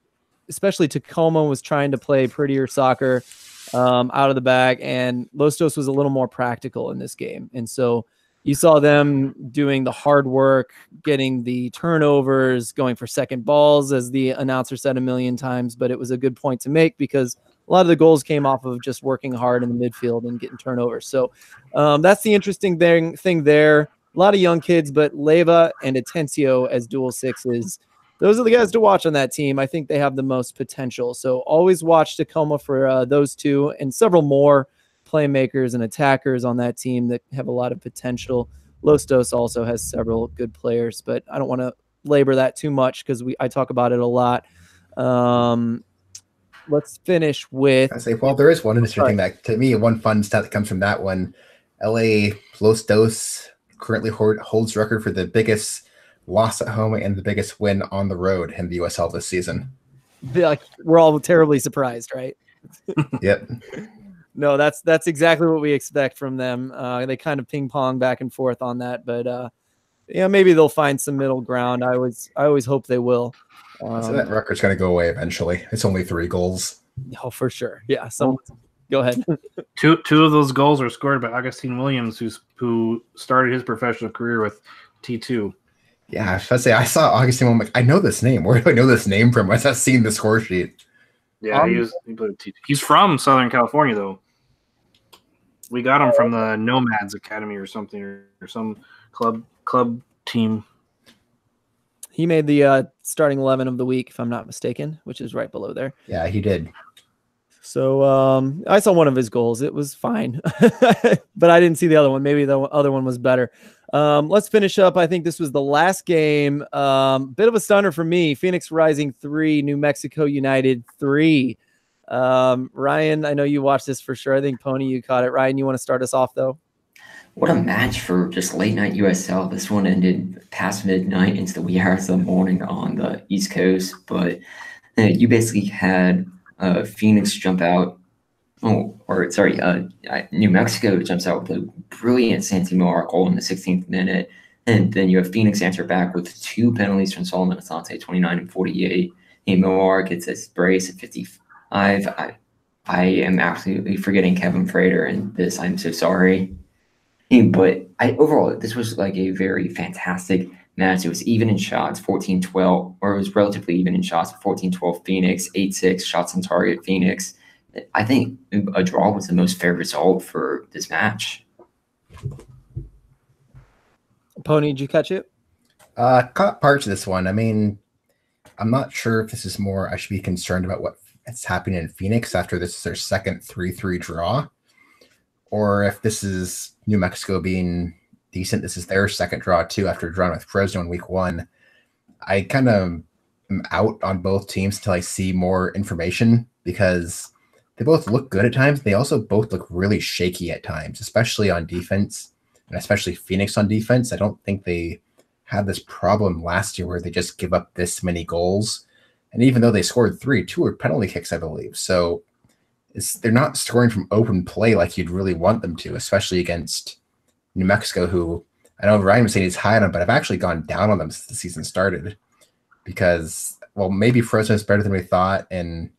Especially Tacoma was trying to play prettier soccer out of the back, and Los Dos was a little more practical in this game. And so you saw them doing the hard work, getting the turnovers, going for second balls, as the announcer said a million times, but it was a good point to make because a lot of the goals came off of just working hard in the midfield and getting turnovers. So that's the interesting thing there. A lot of young kids, but Leva and Atencio as dual 6s. Those are the guys to watch on that team. I think they have the most potential. So always watch Tacoma for those 2 and several more playmakers and attackers on that team that have a lot of potential. Los Dos also has several good players, but I don't want to labor that too much because I talk about it a lot. Let's finish with... I say, well, there is one interesting thing that, to me, one fun stat that comes from that one. LA Los Dos currently holds record for the biggest loss at home and the biggest win on the road in the USL this season. Like, we're all terribly surprised, right? Yep. No, that's exactly what we expect from them. They kind of ping pong back and forth on that, but maybe they'll find some middle ground. I always hope they will. So that record's going to go away eventually. It's only 3 goals. Oh, for sure. Yeah. Go ahead. Two of those goals are scored by Augustine Williams, who started his professional career with T2. Yeah, I was about to say, I saw Augustine. I'm like, I know this name. Where do I know this name from? I was seeing the score sheet. Yeah, he played T2. He's from Southern California, though. We got him from the Nomads Academy or something, or some club team. He made the starting 11 of the week, if I'm not mistaken, which is right below there. Yeah, he did. So I saw one of his goals. It was fine, but I didn't see the other one. Maybe the other one was better. Let's finish up. I think this was the last game. Bit of a stunner for me. Phoenix Rising 3, New Mexico United 3. Ryan, I know you watched this for sure. I think, Pony, you caught it. Ryan, you want to start us off, though? What a match for just late night USL. This one ended past midnight into the wee hours of the morning on the East Coast. But you basically had Phoenix jump out. New Mexico jumps out with a brilliant Santi Moar goal in the 16th minute. And then you have Phoenix answer back with 2 penalties from Solomon Asante, 29 and 48. And Moar gets his brace at 55. I am absolutely forgetting Kevin Frater in this. I'm so sorry. But overall, this was like a very fantastic match. It was even in shots, 14-12, or it was relatively even in shots, 14-12 Phoenix, 8-6 shots on target Phoenix. I think a draw was the most fair result for this match. Pony, did you catch it? Caught parts of this one. I mean, I'm not sure if this is more I should be concerned about what's happening in Phoenix after this is their second 3-3 draw, or if this is New Mexico being decent. This is their second draw, too, after drawing with Fresno in week 1. I kind of am out on both teams until I see more information because they both look good at times. They also both look really shaky at times, especially on defense, and especially Phoenix on defense. I don't think they had this problem last year where they just give up this many goals. And even though they scored 3, 2 were penalty kicks, I believe. So they're not scoring from open play like you'd really want them to, especially against New Mexico, who I know Ryan was saying he's high on them, but I've actually gone down on them since the season started because, well, maybe Frozen is better than we thought, and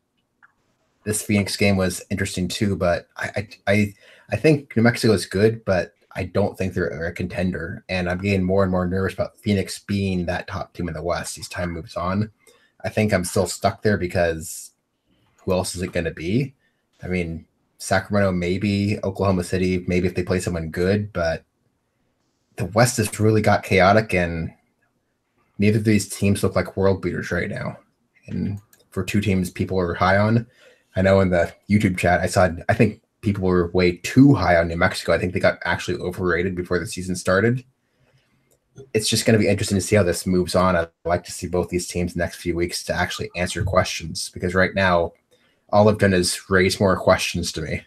this Phoenix game was interesting too. But I think New Mexico is good, but I don't think they're a contender, and I'm getting more and more nervous about Phoenix being that top team in the West as time moves on. I think I'm still stuck there because who else is it going to be? I mean, Sacramento, maybe Oklahoma City, maybe if they play someone good, but the West has really got chaotic, and neither of these teams look like world beaters right now. And for 2 teams people are high on, I know in the YouTube chat I think people were way too high on New Mexico. I think they got actually overrated before the season started. It's just going to be interesting to see how this moves on. I'd like to see both these teams next few weeks to actually answer questions, because right now all I've done is raise more questions to me.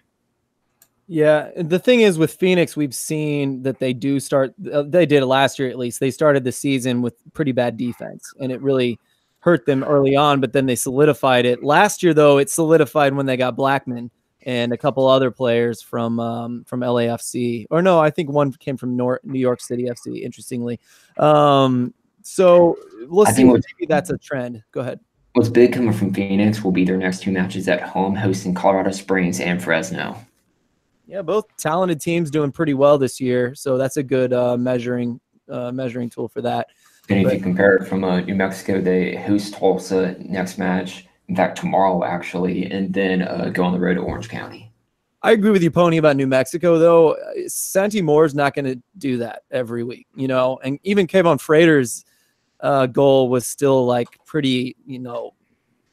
Yeah, the thing is with Phoenix, we've seen that they do start. They did it last year, at least. They started the season with pretty bad defense, and it really hurt them early on. But then they solidified it. Last year, though, it solidified when they got Blackman and a couple other players from LAFC. Or no, I think one came from New York City FC. Interestingly, so we'll see. Maybe that's a trend. Go ahead. What's big coming from Phoenix will be their next 2 matches at home, hosting Colorado Springs and Fresno. Yeah, both talented teams doing pretty well this year, so that's a good measuring tool for that. And if you compare it from New Mexico, they host Tulsa next match, in fact tomorrow actually, and then go on the road to Orange County. I agree with you, Pony, about New Mexico, though. Santi Moore's not going to do that every week, and even Kevon Frater's goal was still like pretty,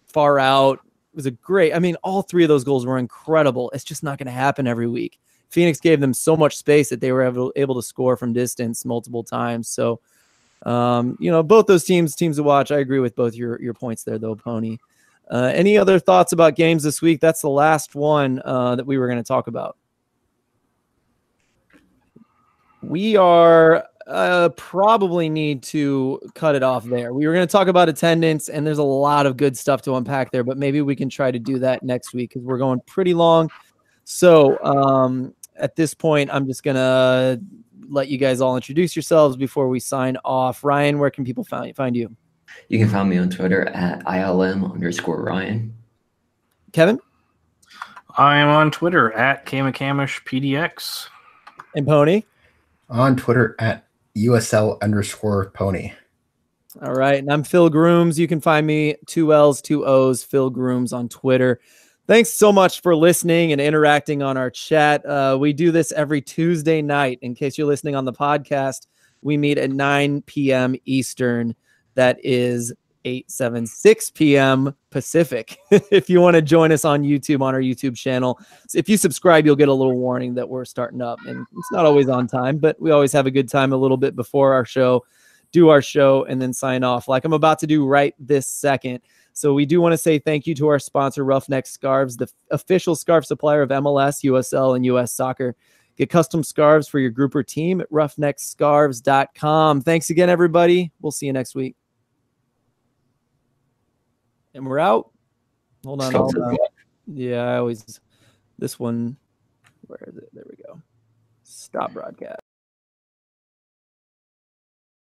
far out. It was a great, all 3 of those goals were incredible. It's just not going to happen every week. Phoenix gave them so much space that they were able to score from distance multiple times. So, both those teams to watch. I agree with both your points there, though, Pony. Any other thoughts about games this week? That's the last one that we were going to talk about. We are probably need to cut it off there. We were going to talk about attendance, and there's a lot of good stuff to unpack there, but maybe we can try to do that next week because we're going pretty long. So at this point, I'm just going to let you guys all introduce yourselves before we sign off. Ryan, where can people find you? You can find me on Twitter at ILM_Ryan. Kevin? I am on Twitter at KamikaMishPDX. And Pony? On Twitter at USL_Pony. All right. And I'm Phil Grooms. You can find me 2 L's, 2 O's, Phil Grooms on Twitter. Thanks so much for listening and interacting on our chat. We do this every Tuesday night. In case you're listening on the podcast, we meet at 9 p.m. Eastern. That is 8/7/6 p.m. Pacific. If you want to join us on YouTube, on our YouTube channel, so if you subscribe, you'll get a little warning that we're starting up. And it's not always on time, but we always have a good time a little bit before our show, do our show, and then sign off like I'm about to do right this second. So we do want to say thank you to our sponsor, Roughneck Scarves, the official scarf supplier of MLS, USL, and US Soccer. Get custom scarves for your group or team at roughneckscarves.com. Thanks again, everybody. We'll see you next week. And we're out. Hold on. Yeah, I always, this one, where is it? There we go. Stop broadcast.